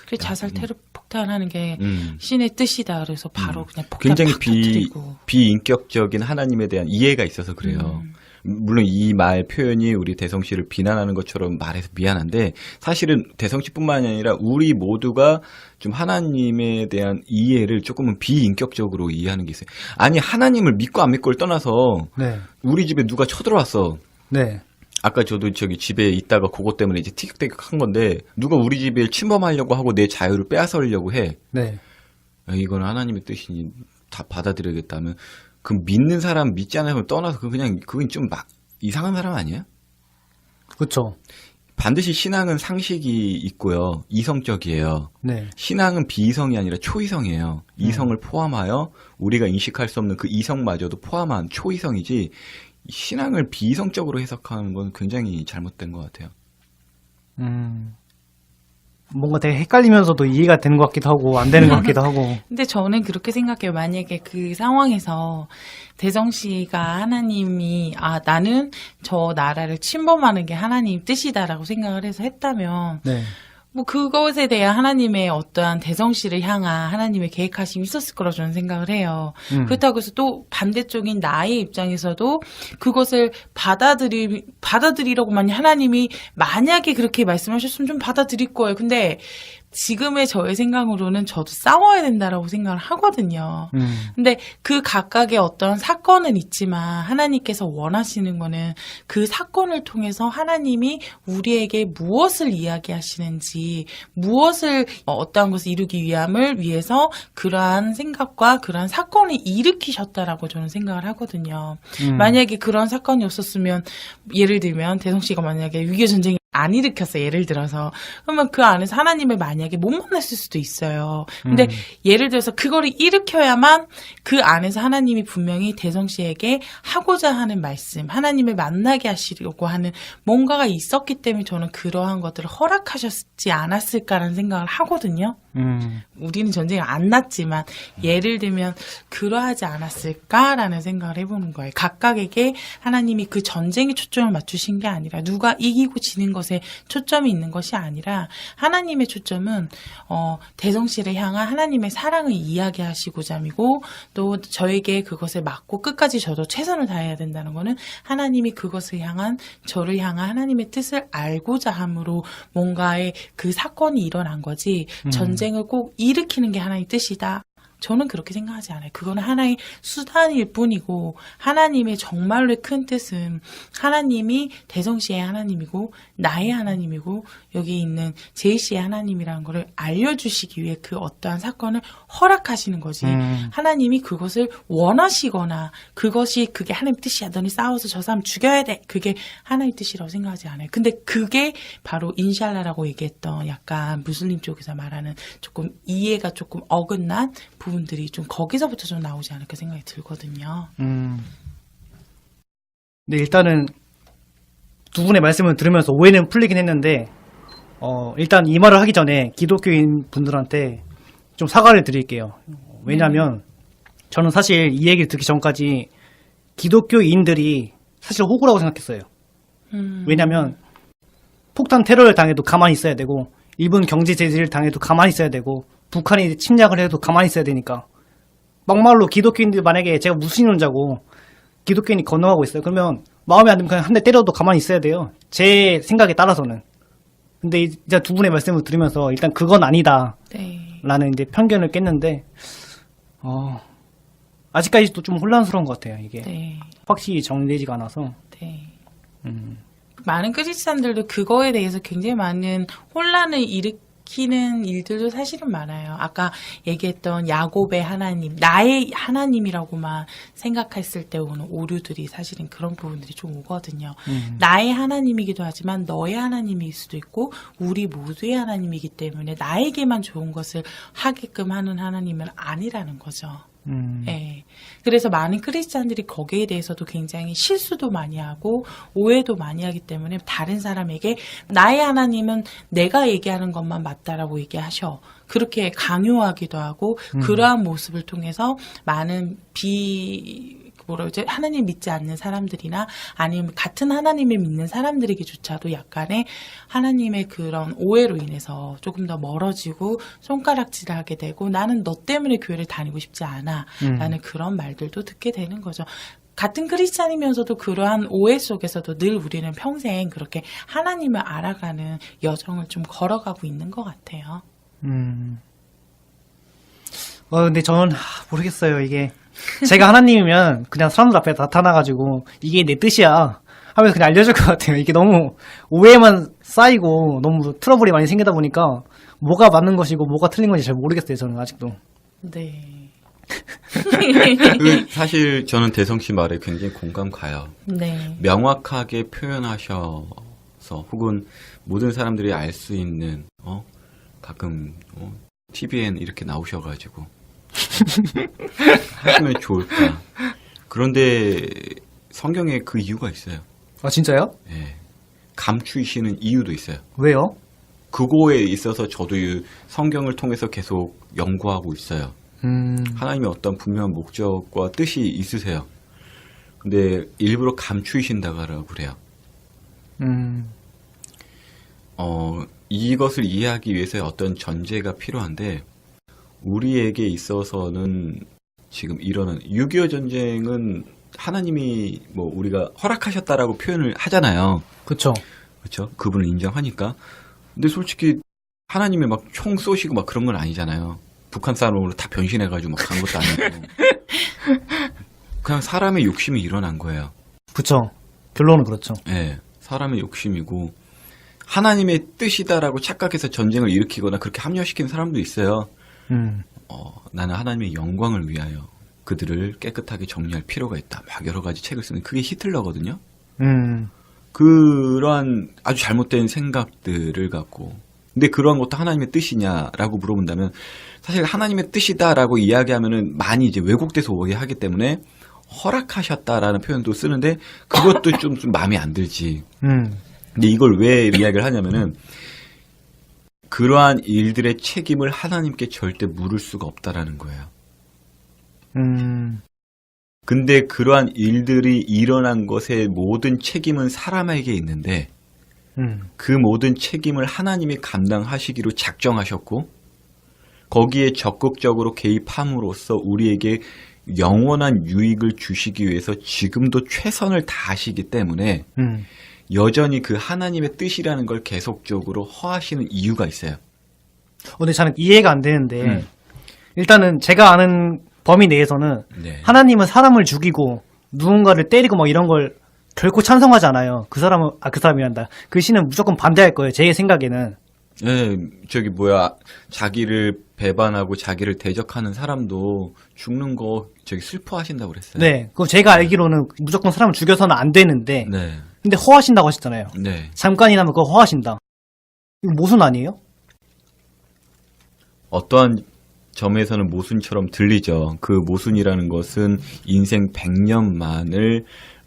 그 자살 테러 폭탄하는 게 신의 뜻이다. 그래서 바로 그냥 폭탄 굉장히 팍 터뜨리고. 비인격적인 하나님에 대한 이해가 있어서 그래요. 물론 이 말 표현이 우리 대성씨를 비난하는 것처럼 말해서 미안한데, 사실은 대성씨뿐만이 아니라 우리 모두가 좀 하나님에 대한 이해를 조금은 비인격적으로 이해하는 게 있어요. 아니, 하나님을 믿고 안 믿고를 떠나서 네. 우리 집에 누가 쳐들어왔어. 네. 아까 저도 집에 있다가 그것 때문에 이제 티격태격 한 건데, 누가 우리 집에 침범하려고 하고 내 자유를 빼앗으려고 해. 네. 이건 하나님의 뜻이니 다 받아들여야겠다면, 그 믿는 사람 믿지 않는 사람 떠나서 그건 좀 이상한 사람 아니야? 그렇죠. 반드시 신앙은 상식이 있고요. 이성적이에요. 네. 신앙은 비이성이 아니라 초이성이에요. 이성을 포함하여 우리가 인식할 수 없는 그 이성마저도 포함한 초이성이지, 신앙을 비이성적으로 해석하는 건 굉장히 잘못된 것 같아요. 뭔가 되게 헷갈리면서도 이해가 되는 것 같기도 하고 안 되는 것 같기도 하고. 근데 저는 그렇게 생각해요. 만약에 그 상황에서 대성 씨가 하나님이 나는 저 나라를 침범하는 게 하나님 뜻이다라고 생각을 해서 했다면 네. 뭐 그것에 대한 하나님의 어떠한 대성 씨를 향한 하나님의 계획하심이 있었을 거라고 저는 생각을 해요. 그렇다고 해서 또 반대쪽인 나의 입장에서도 그것을 받아들이라고만 하나님이 만약에 그렇게 말씀하셨으면 좀 받아들일 거예요. 근데 지금의 저의 생각으로는 저도 싸워야 된다라고 생각을 하거든요. 근데 그 각각의 어떤 사건은 있지만 하나님께서 원하시는 거는 그 사건을 통해서 하나님이 우리에게 무엇을 이야기하시는지, 무엇을 어떠한 것을 이루기 위해서 그러한 생각과 그러한 사건을 일으키셨다라고 저는 생각을 하거든요. 만약에 그런 사건이 없었으면, 예를 들면 대성 씨가 만약에 6.25 전쟁이 안 일으켰어, 예를 들어서. 그러면 그 안에서 하나님을 만약에 못 만났을 수도 있어요. 근데 예를 들어서 그거를 일으켜야만 그 안에서 하나님이 분명히 대성 씨에게 하고자 하는 말씀, 하나님을 만나게 하시려고 하는 뭔가가 있었기 때문에 저는 그러한 것들을 허락하셨지 않았을까라는 생각을 하거든요. 우리는 전쟁을 안 났지만 예를 들면 그러하지 않았을까라는 생각을 해보는 거예요. 각각에게 하나님이 그 전쟁에 초점을 맞추신 게 아니라, 누가 이기고 지는 것에 초점이 있는 것이 아니라, 하나님의 초점은 대성 씨를 향한 하나님의 사랑을 이야기하시고자 함이고, 또 저에게 그것을 맡고 끝까지 저도 최선을 다해야 된다는 거는 하나님이 그것을 향한, 저를 향한 하나님의 뜻을 알고자 함으로 뭔가의 그 사건이 일어난 거지, 전쟁을 꼭 일으키는 게 하나님의 뜻이다 저는 그렇게 생각하지 않아요. 그거는 하나의 수단일 뿐이고 하나님의 정말로 큰 뜻은 하나님이 대성 씨의 하나님이고 나의 하나님이고 여기 있는 제이 씨의 하나님이라는 거를 알려주시기 위해 그 어떠한 사건을 허락하시는 거지. 하나님이 그것을 원하시거나 그게 하나님 뜻이야. 너네 싸워서 저 사람 죽여야 돼. 그게 하나님 뜻이라고 생각하지 않아요. 근데 그게 바로 인샬라라고 얘기했던 약간 무슬림 쪽에서 말하는 조금 이해가 조금 어긋난 부분들이 좀 거기서부터 좀 나오지 않을까 생각이 들거든요. 네, 일단은 두 분의 말씀을 들으면서 오해는 풀리긴 했는데, 일단 이 말을 하기 전에 기독교인 분들한테 좀 사과를 드릴게요. 왜냐면, 저는 사실 이 얘기를 듣기 전까지 기독교인들이 사실 호구라고 생각했어요. 왜냐면, 폭탄 테러를 당해도 가만히 있어야 되고, 일본 경제 제재를 당해도 가만히 있어야 되고, 북한이 침략을 해도 가만히 있어야 되니까. 막말로 기독교인들 만약에 제가 무신론자고, 기독교인이 건너가고 있어요. 그러면 마음에 안 들면 그냥 한 대 때려도 가만히 있어야 돼요. 제 생각에 따라서는. 근데 이제 두 분의 말씀을 들으면서 일단 그건 아니다. 네. 라는 이제 편견을 깼는데, 아직까지도 좀 혼란스러운 것 같아요. 이게 네. 확실히 정리되지가 않아서. 네. 많은 크리스찬들도 그거에 대해서 굉장히 많은 혼란을 일으키는 일들도 사실은 많아요. 아까 얘기했던 야곱의 하나님, 나의 하나님이라고만 생각했을 때 오는 오류들이 사실은 그런 부분들이 좀 오거든요. 나의 하나님이기도 하지만 너의 하나님일 수도 있고 우리 모두의 하나님이기 때문에 나에게만 좋은 것을 하게끔 하는 하나님은 아니라는 거죠. 네. 그래서 많은 크리스찬들이 거기에 대해서도 굉장히 실수도 많이 하고 오해도 많이 하기 때문에 다른 사람에게 나의 하나님은 내가 얘기하는 것만 맞다라고 얘기하셔. 그렇게 강요하기도 하고 그러한 모습을 통해서 많은 하나님 믿지 않는 사람들이나 아니면 같은 하나님을 믿는 사람들에게조차도 약간의 하나님의 그런 오해로 인해서 조금 더 멀어지고 손가락질을 하게 되고 나는 너 때문에 교회를 다니고 싶지 않아 라는 그런 말들도 듣게 되는 거죠. 같은 크리스찬이면서도 그러한 오해 속에서도 늘 우리는 평생 그렇게 하나님을 알아가는 여정을 좀 걸어가고 있는 것 같아요. 근데 저는 모르겠어요. 이게 제가 하나님이면 그냥 사람들 앞에 나타나가지고 이게 내 뜻이야 하면서 그냥 알려줄 것 같아요. 이게 너무 오해만 쌓이고 너무 트러블이 많이 생기다 보니까 뭐가 맞는 것이고 뭐가 틀린 건지 잘 모르겠어요. 저는 아직도. 네. 사실 저는 대성 씨 말에 굉장히 공감 가요. 네. 명확하게 표현하셔서 혹은 모든 사람들이 알 수 있는 가끔 TVN 이렇게 나오셔가지고 하시면 좋을까. 그런데 성경에 그 이유가 있어요. 아 진짜요? 예. 감추시는 이유도 있어요. 왜요? 그거에 있어서 저도 이 성경을 통해서 계속 연구하고 있어요. 하나님의 어떤 분명한 목적과 뜻이 있으세요. 근데 일부러 감추신다고 그래요. 이것을 이해하기 위해서의 어떤 전제가 필요한데 우리에게 있어서는 지금 일어나는 6.25 전쟁은 하나님이 우리가 허락하셨다라고 표현을 하잖아요. 그쵸. 그렇죠. 그분을 인정하니까. 근데 솔직히 하나님이 막 총 쏘시고 막 그런 건 아니잖아요. 북한 사람으로 다 변신해가지고 막 간 것도 아니고. 그냥 사람의 욕심이 일어난 거예요. 그쵸. 결론은 그렇죠. 네. 사람의 욕심이고 하나님의 뜻이다라고 착각해서 전쟁을 일으키거나 그렇게 합리화시키는 사람도 있어요. 나는 하나님의 영광을 위하여 그들을 깨끗하게 정리할 필요가 있다. 막 여러 가지 책을 쓰는 그게 히틀러거든요. 그러한 아주 잘못된 생각들을 갖고 근데 그러한 것도 하나님의 뜻이냐라고 물어본다면 사실 하나님의 뜻이다라고 이야기하면은 많이 이제 왜곡돼서 오해하기 때문에 허락하셨다라는 표현도 쓰는데 그것도 좀 마음에 안 들지. 근데 이걸 왜 이야기를 하냐면은 그러한 일들의 책임을 하나님께 절대 물을 수가 없다라는 거예요. 근데 그러한 일들이 일어난 것의 모든 책임은 사람에게 있는데 그 모든 책임을 하나님이 감당하시기로 작정하셨고 거기에 적극적으로 개입함으로써 우리에게 영원한 유익을 주시기 위해서 지금도 최선을 다하시기 때문에 여전히 그 하나님의 뜻이라는 걸 계속적으로 허하시는 이유가 있어요. 근데 저는 이해가 안 되는데 일단은 제가 아는 범위 내에서는 네. 하나님은 사람을 죽이고 누군가를 때리고 뭐 이런 걸 결코 찬성하지 않아요. 그 사람이란다. 그 신은 무조건 반대할 거예요. 제 생각에는. 네, 저기 뭐야, 자기를 배반하고 자기를 대적하는 사람도 죽는 거 저기 슬퍼하신다고 그랬어요. 네. 그럼 제가 알기로는 무조건 사람을 죽여서는 안 되는데, 네. 근데 허하신다고 하셨잖아요. 네. 잠깐이나마 그거 허하신다. 이거 모순 아니에요? 어떠한 점에서는 모순처럼 들리죠. 그 모순이라는 것은 인생 100년만을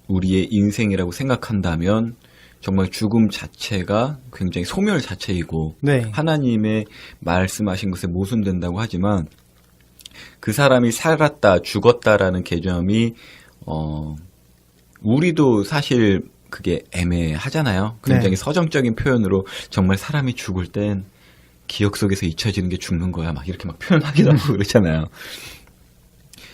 우리의 인생이라고 생각한다면 정말 죽음 자체가 굉장히 소멸 자체이고 네. 하나님의 말씀하신 것에 모순된다고 하지만 그 사람이 살았다 죽었다라는 개념이 우리도 사실 그게 애매하잖아요. 굉장히 네. 서정적인 표현으로 정말 사람이 죽을 땐 기억 속에서 잊혀지는 게 죽는 거야 막 이렇게 막 표현하기도 하고 그렇잖아요.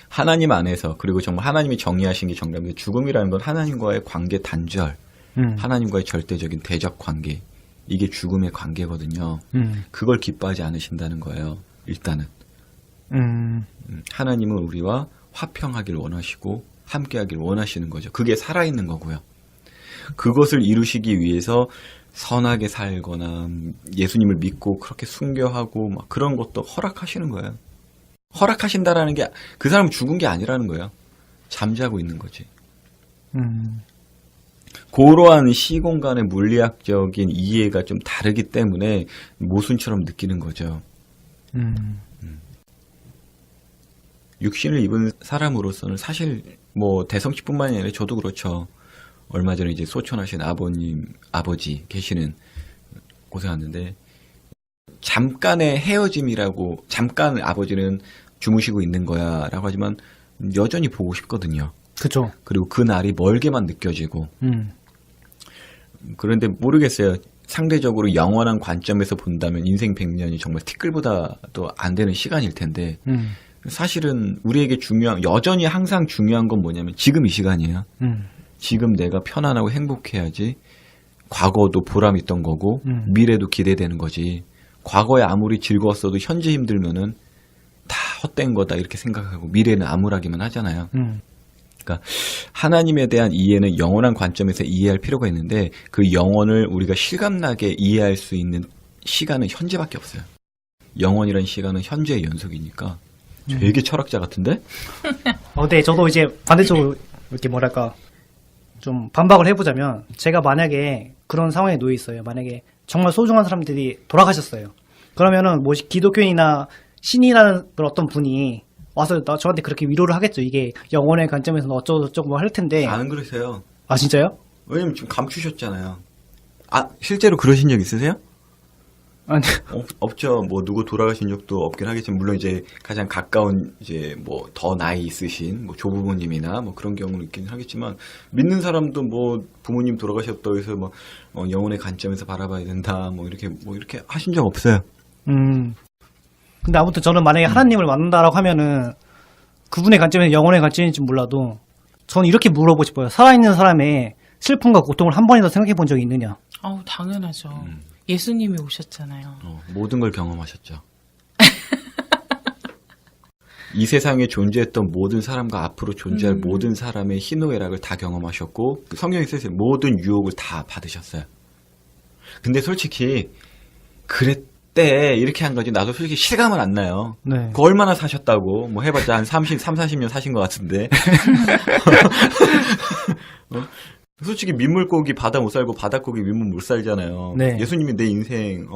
하나님 안에서 그리고 정말 하나님이 정의하신 게 정답인데 죽음이라는 건 하나님과의 관계 단절, 하나님과의 절대적인 대적 관계, 이게 죽음의 관계거든요. 그걸 기뻐하지 않으신다는 거예요. 일단은 하나님은 우리와 화평하길 원하시고 함께하길 원하시는 거죠. 그게 살아있는 거고요. 그것을 이루시기 위해서 선하게 살거나 예수님을 믿고 그렇게 순교하고 막 그런 것도 허락하시는 거예요. 허락하신다라는 게 그 사람은 죽은 게 아니라는 거예요. 잠자고 있는 거지. 그러한 시공간의 물리학적인 이해가 좀 다르기 때문에 모순처럼 느끼는 거죠. 육신을 입은 사람으로서는 사실 뭐 대성씨뿐만이 아니라 저도 그렇죠. 얼마 전에 이제 소천하신 아버지 계시는 곳에 갔는데 잠깐의 헤어짐이라고 잠깐 아버지는 주무시고 있는 거야 라고 하지만 여전히 보고 싶거든요. 그죠. 그리고 그 날이 멀게만 느껴지고 그런데 모르겠어요. 상대적으로 영원한 관점에서 본다면 인생 100년이 정말 티끌보다도 안 되는 시간일 텐데 사실은 우리에게 여전히 항상 중요한 건 뭐냐면 지금 이 시간이에요. 지금 내가 편안하고 행복해야지 과거도 보람 있던 거고 미래도 기대되는 거지. 과거에 아무리 즐거웠어도 현재 힘들면은 다 헛된 거다 이렇게 생각하고 미래는 암울하기만 하잖아요. 그러니까 하나님에 대한 이해는 영원한 관점에서 이해할 필요가 있는데 그 영혼을 우리가 실감나게 이해할 수 있는 시간은 현재밖에 없어요. 영원이라는 시간은 현재의 연속이니까 되게 철학자 같은데? 네, 저도 이제 반대쪽으로 이렇게 뭐랄까 좀 반박을 해보자면 제가 만약에 그런 상황에 놓여 있어요. 만약에 정말 소중한 사람들이 돌아가셨어요. 그러면은 뭐 기독교인이나 신이라는 그런 어떤 분이 와서 저한테 그렇게 위로를 하겠죠. 이게 영혼의 관점에서는 어쩌고저쩌고 뭐 할 텐데. 안 그러세요. 아 진짜요? 왜냐면 지금 감추셨잖아요. 아 실제로 그러신 적 있으세요? 아니, 없죠. 뭐 누구 돌아가신 적도 없긴 하겠지만 물론 이제 가장 가까운 이제 뭐 더 나이 있으신 뭐 조부모님이나 뭐 그런 경우는 있긴 하겠지만 믿는 사람도 뭐 부모님 돌아가셨다고 해서 뭐 영혼의 관점에서 바라봐야 된다 뭐 이렇게 하신 적 없어요. 근데 아무튼 저는 만약에 하나님을 만난다라고 하면은 그분의 관점에서 영혼의 관점인지 몰라도 저는 이렇게 물어보고 싶어요. 살아있는 사람의 슬픔과 고통을 한 번이라도 생각해 본 적이 있느냐? 당연하죠. 예수님이 오셨잖아요. 모든 걸 경험하셨죠. 이 세상에 존재했던 모든 사람과 앞으로 존재할 모든 사람의 희노애락을 다 경험하셨고 성경에 쓰신 모든 유혹을 다 받으셨어요. 근데 솔직히 그랬대 이렇게 한 거지 나도 솔직히 실감은 안 나요. 네. 그 얼마나 사셨다고 뭐 해봤자 한 40년 사신 것 같은데 솔직히 민물고기 바다 못 살고 바닷고기 민물 못 살잖아요. 네. 예수님이 내 인생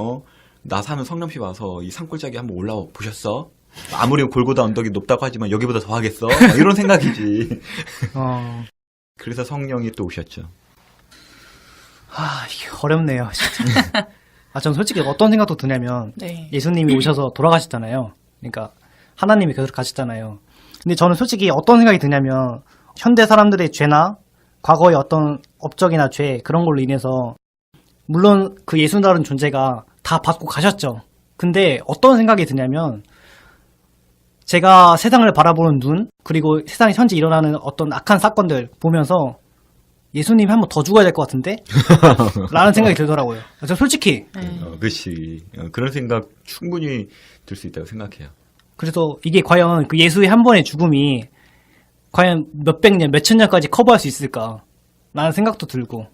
나 사는 성남시 와서 이 산골짜기 한번 올라와 보셨어? 아무리 골고다 언덕이 높다고 하지만 여기보다 더 하겠어? 이런 생각이지. 그래서 성령이 또 오셨죠. 이게 어렵네요, 진짜. 전 솔직히 어떤 생각도 드냐면 네. 예수님이 오셔서 돌아가셨잖아요. 그러니까 하나님이 계속 가셨잖아요. 근데 저는 솔직히 어떤 생각이 드냐면 현대 사람들의 죄나 과거의 어떤 업적이나 죄 그런 걸로 인해서 물론 그 예수라는 존재가 다 받고 가셨죠. 근데 어떤 생각이 드냐면 제가 세상을 바라보는 눈 그리고 세상에 현재 일어나는 어떤 악한 사건들 보면서 예수님이 한 번 더 죽어야 될 것 같은데? 라는 생각이 들더라고요. 저 솔직히 그렇지. 그런 생각 충분히 들 수 있다고 생각해요. 그래서 이게 과연 그 예수의 한 번의 죽음이 과연 몇백 년, 몇천 년까지 커버할 수 있을까? 라는 생각도 들고,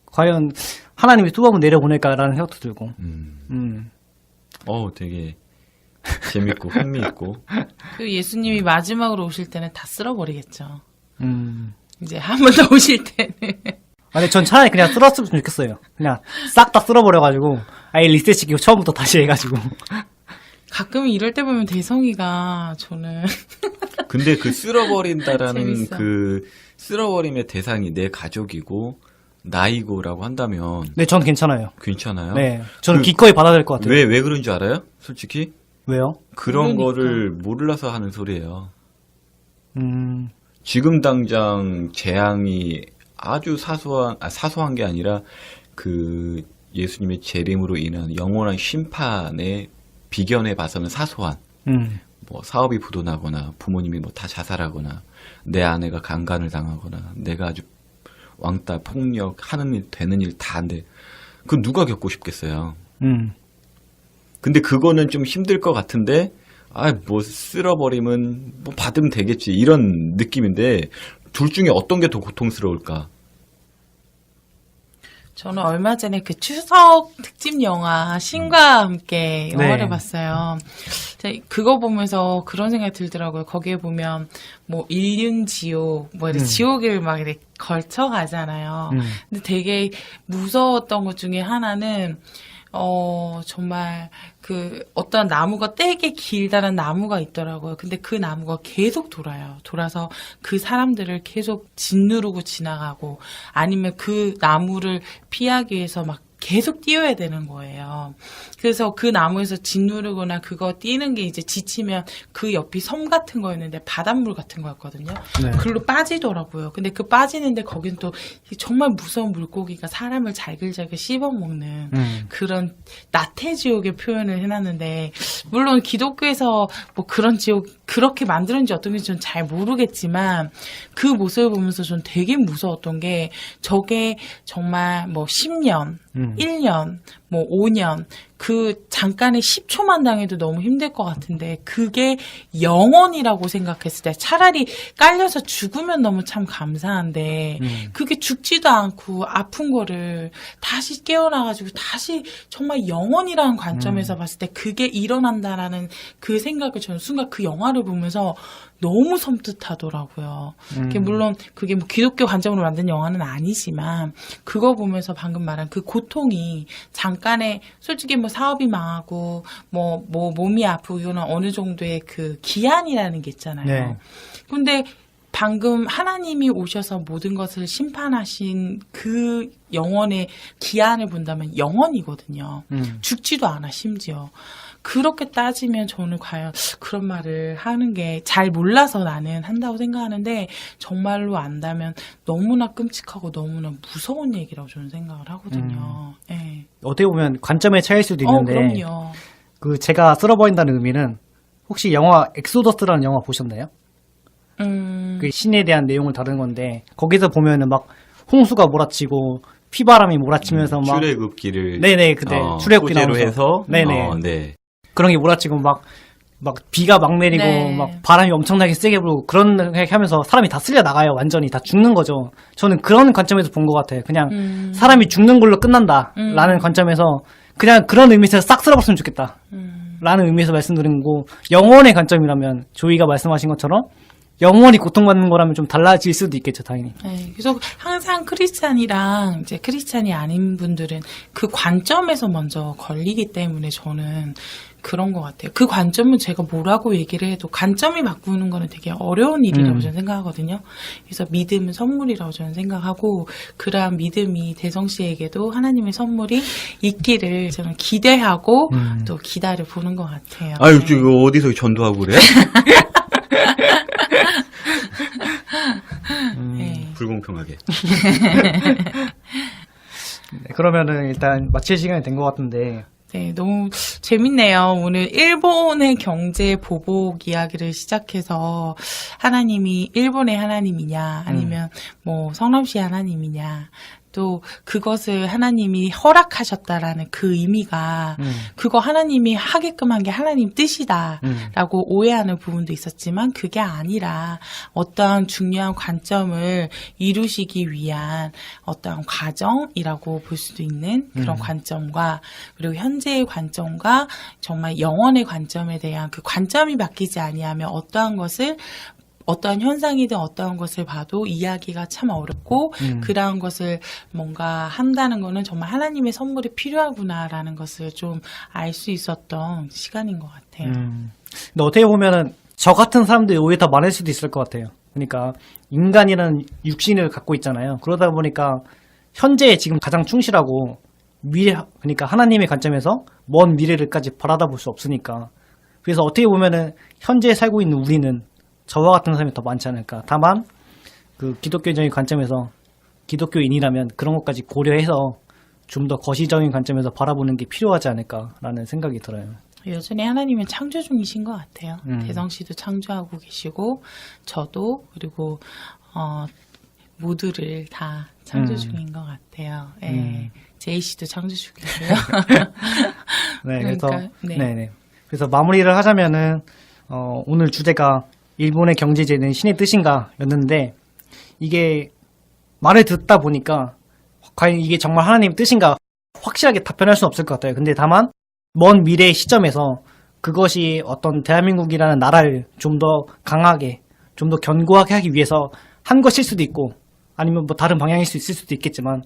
과연 하나님이 또 한 번 내려보낼까라는 생각도 들고, 되게 재밌고 흥미있고. 그 예수님이 마지막으로 오실 때는 다 쓸어버리겠죠. 이제 한 번 더 오실 때는. 아니, 전 차라리 그냥 쓸었으면 좋겠어요. 그냥 싹 다 쓸어버려가지고, 아예 리셋 시키고 처음부터 다시 해가지고. 가끔 이럴 때 보면 대성이가 저는 근데 그 쓸어버린다라는 재밌어. 그 쓸어버림의 대상이 내 가족이고 나이고라고 한다면 네, 전 괜찮아요. 괜찮아요? 네, 저는 그- 기꺼이 받아들일 것 같아요. 왜 그런 줄 알아요? 솔직히 왜요? 그런 그러니까. 거를 몰라서 하는 소리예요. 음, 지금 당장 재앙이 아주 사소한 게 아니라 그 예수님의 재림으로 인한 영원한 심판에 비견해 봐서는 사소한 뭐 사업이 부도나거나 부모님이 뭐 다 자살하거나 내 아내가 강간을 당하거나 내가 아주 왕따 폭력 하는 일 되는 일 다인데 그 누가 겪고 싶겠어요. 근데 그거는 좀 힘들 것 같은데 뭐 쓸어버리면 뭐 받으면 되겠지 이런 느낌인데 둘 중에 어떤 게 더 고통스러울까? 저는 얼마 전에 그 추석 특집 영화 신과 함께 영화를 네. 봤어요. 그거 보면서 그런 생각이 들더라고요. 거기에 보면 뭐 인륜지옥, 뭐 이렇게 지옥을 막 이렇게 걸쳐 가잖아요. 근데 되게 무서웠던 것 중에 하나는 정말 그 어떤 나무가 되게 길다란 나무가 있더라고요. 근데 그 나무가 계속 돌아요. 돌아서 그 사람들을 계속 짓누르고 지나가고 아니면 그 나무를 피하기 위해서 막 계속 뛰어야 되는 거예요. 그래서 그 나무에서 짓누르거나 그거 뛰는 게 이제 지치면 그 옆이 섬 같은 거였는데 바닷물 같은 거였거든요. 네. 글로 빠지더라고요. 근데 그 빠지는데 거긴 또 정말 무서운 물고기가 사람을 잘글잘글 씹어먹는 그런 나태지옥의 표현을 해놨는데 물론 기독교에서 뭐 그런 지옥 그렇게 만들었는지 어떤 건지 전 잘 모르겠지만 그 모습을 보면서 전 되게 무서웠던 게 저게 정말 뭐 10년 1년, 뭐 5년, 그 잠깐의 10초만 당해도 너무 힘들 것 같은데 그게 영원이라고 생각했을 때 차라리 깔려서 죽으면 너무 참 감사한데 그게 죽지도 않고 아픈 거를 다시 깨어나가지고 다시 정말 영원이라는 관점에서 봤을 때 그게 일어난다라는 그 생각을 저는 순간 그 영화를 보면서 너무 섬뜩하더라고요. 물론 그게 뭐 기독교 관점으로 만든 영화는 아니지만 그거 보면서 방금 말한 그 고통이 잠깐의 솔직히 뭐 사업이 망하고 뭐 몸이 아프고 이거는 어느 정도의 그 기한이라는 게 있잖아요. 네. 근데 방금 하나님이 오셔서 모든 것을 심판하신 그 영원의 기한을 본다면 영원이거든요. 죽지도 않아 심지어. 그렇게 따지면 저는 과연 그런 말을 하는 게 잘 몰라서 나는 한다고 생각하는데 정말로 안다면 너무나 끔찍하고 너무나 무서운 얘기라고 저는 생각을 하거든요. 네. 어떻게 보면 관점의 차이일 수도 있는데, 그럼요. 그 제가 쓸어버린다는 의미는 혹시 영화 엑소더스라는 영화 보셨나요? 그 신에 대한 내용을 다룬 건데 거기서 보면은 막 홍수가 몰아치고 피바람이 몰아치면서 막 출애굽기를 네네 그때 출애굽기 소재로 나오면서 해서 네네 네. 그런 게 몰아치고 막 비가 막 내리고 네. 막 바람이 엄청나게 세게 불고 그런 게 하면서 사람이 다 쓸려 나가요. 완전히 다 죽는 거죠. 저는 그런 관점에서 본 것 같아요. 그냥 사람이 죽는 걸로 끝난다라는 관점에서 그냥 그런 의미에서 싹 쓸어버렸으면 좋겠다 라는 의미에서 말씀드린 거고, 영혼의 관점이라면 조이가 말씀하신 것처럼 영원히 고통받는 거라면 좀 달라질 수도 있겠죠, 당연히. 네, 그래서 항상 크리스찬이랑 이제 크리스찬이 아닌 분들은 그 관점에서 먼저 걸리기 때문에 저는 그런 것 같아요. 그 관점은 제가 뭐라고 얘기를 해도 관점이 바꾸는 거는 되게 어려운 일이라고 저는 생각하거든요. 그래서 믿음은 선물이라고 저는 생각하고 그러한 믿음이 대성 씨에게도 하나님의 선물이 있기를 저는 기대하고 또 기다려 보는 것 같아요. 아유, 이거 어디서 전도하고 그래? 네. 불공평하게. 네, 그러면은 일단 마칠 시간이 된 것 같은데, 네, 너무 재밌네요. 오늘 일본의 경제 보복 이야기를 시작해서 하나님이 일본의 하나님이냐 아니면 뭐 성남시 하나님이냐 또 그것을 하나님이 허락하셨다라는 그 의미가 그거 하나님이 하게끔 한 게 하나님 뜻이다라고 오해하는 부분도 있었지만 그게 아니라 어떠한 중요한 관점을 이루시기 위한 어떠한 과정이라고 볼 수도 있는 그런 관점과 그리고 현재의 관점과 정말 영원의 관점에 대한 그 관점이 바뀌지 아니하면 어떠한 현상이든 어떠한 것을 봐도 이해하기가 참 어렵고 그러한 것을 뭔가 한다는 거는 정말 하나님의 선물이 필요하구나라는 것을 좀 알 수 있었던 시간인 것 같아요. 근데 어떻게 보면은 저 같은 사람들이 오히려 더 많을 수도 있을 것 같아요. 그러니까 인간이라는 육신을 갖고 있잖아요. 그러다 보니까 현재에 지금 가장 충실하고 그러니까 하나님의 관점에서 먼 미래를까지 바라다 볼 수 없으니까. 그래서 어떻게 보면은 현재에 살고 있는 우리는 저와 같은 사람이 더 많지 않을까. 다만 그 기독교적인 관점에서 기독교인이라면 그런 것까지 고려해서 좀 더 거시적인 관점에서 바라보는 게 필요하지 않을까라는 생각이 들어요. 여전히 하나님은 창조 중이신 것 같아요. 대성 씨도 창조하고 계시고 저도 그리고 모두를 다 창조 중인 것 같아요. 네. 제이 씨도 창조 중이고요. 네, 그래서 네. 네네. 그래서 마무리를 하자면은 오늘 주제가 일본의 경제제는 신의 뜻인가였는데 이게 말을 듣다 보니까 과연 이게 정말 하나님의 뜻인가 확실하게 답변할 수는 없을 것 같아요. 근데 다만 먼 미래의 시점에서 그것이 어떤 대한민국이라는 나라를 좀 더 강하게 좀 더 견고하게 하기 위해서 한 것일 수도 있고 아니면 뭐 다른 방향일 수 있을 수도 있겠지만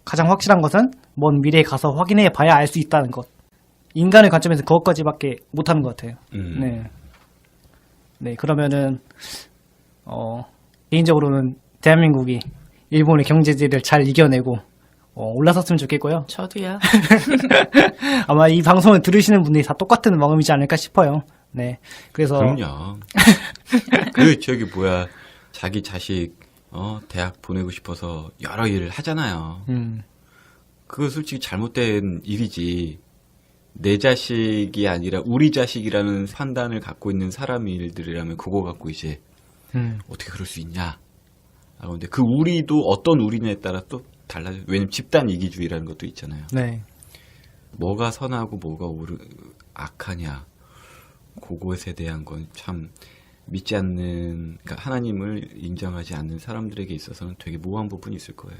가장 확실한 것은 먼 미래에 가서 확인해 봐야 알 수 있다는 것. 인간의 관점에서 그것까지밖에 못하는 것 같아요. 네. 네, 그러면은 개인적으로는 대한민국이 일본의 경제제를 잘 이겨내고 올라섰으면 좋겠고요. 저도요. 아마 이 방송을 들으시는 분들이 다 똑같은 마음이지 않을까 싶어요. 네, 그래서 그럼요. 자기 자식 대학 보내고 싶어서 여러 일을 하잖아요. 그거 솔직히 잘못된 일이지. 내 자식이 아니라 우리 자식이라는 판단을 갖고 있는 사람의 일들이라면 그거 갖고 이제 어떻게 그럴 수 있냐. 근데 그 우리도 어떤 우리냐에 따라 또 달라져요. 왜냐면 집단 이기주의라는 것도 있잖아요. 네, 뭐가 선하고 뭐가 악하냐. 그것에 대한 건 참 믿지 않는, 그러니까 하나님을 인정하지 않는 사람들에게 있어서는 되게 모호한 부분이 있을 거예요.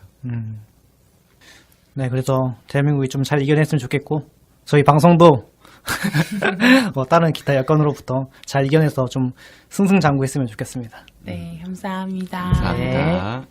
네, 그래서 대한민국이 좀 잘 이겨냈으면 좋겠고 저희 방송도 다른 기타 여건으로부터 잘 이겨내서 좀 승승장구했으면 좋겠습니다. 네, 감사합니다. 감사합니다.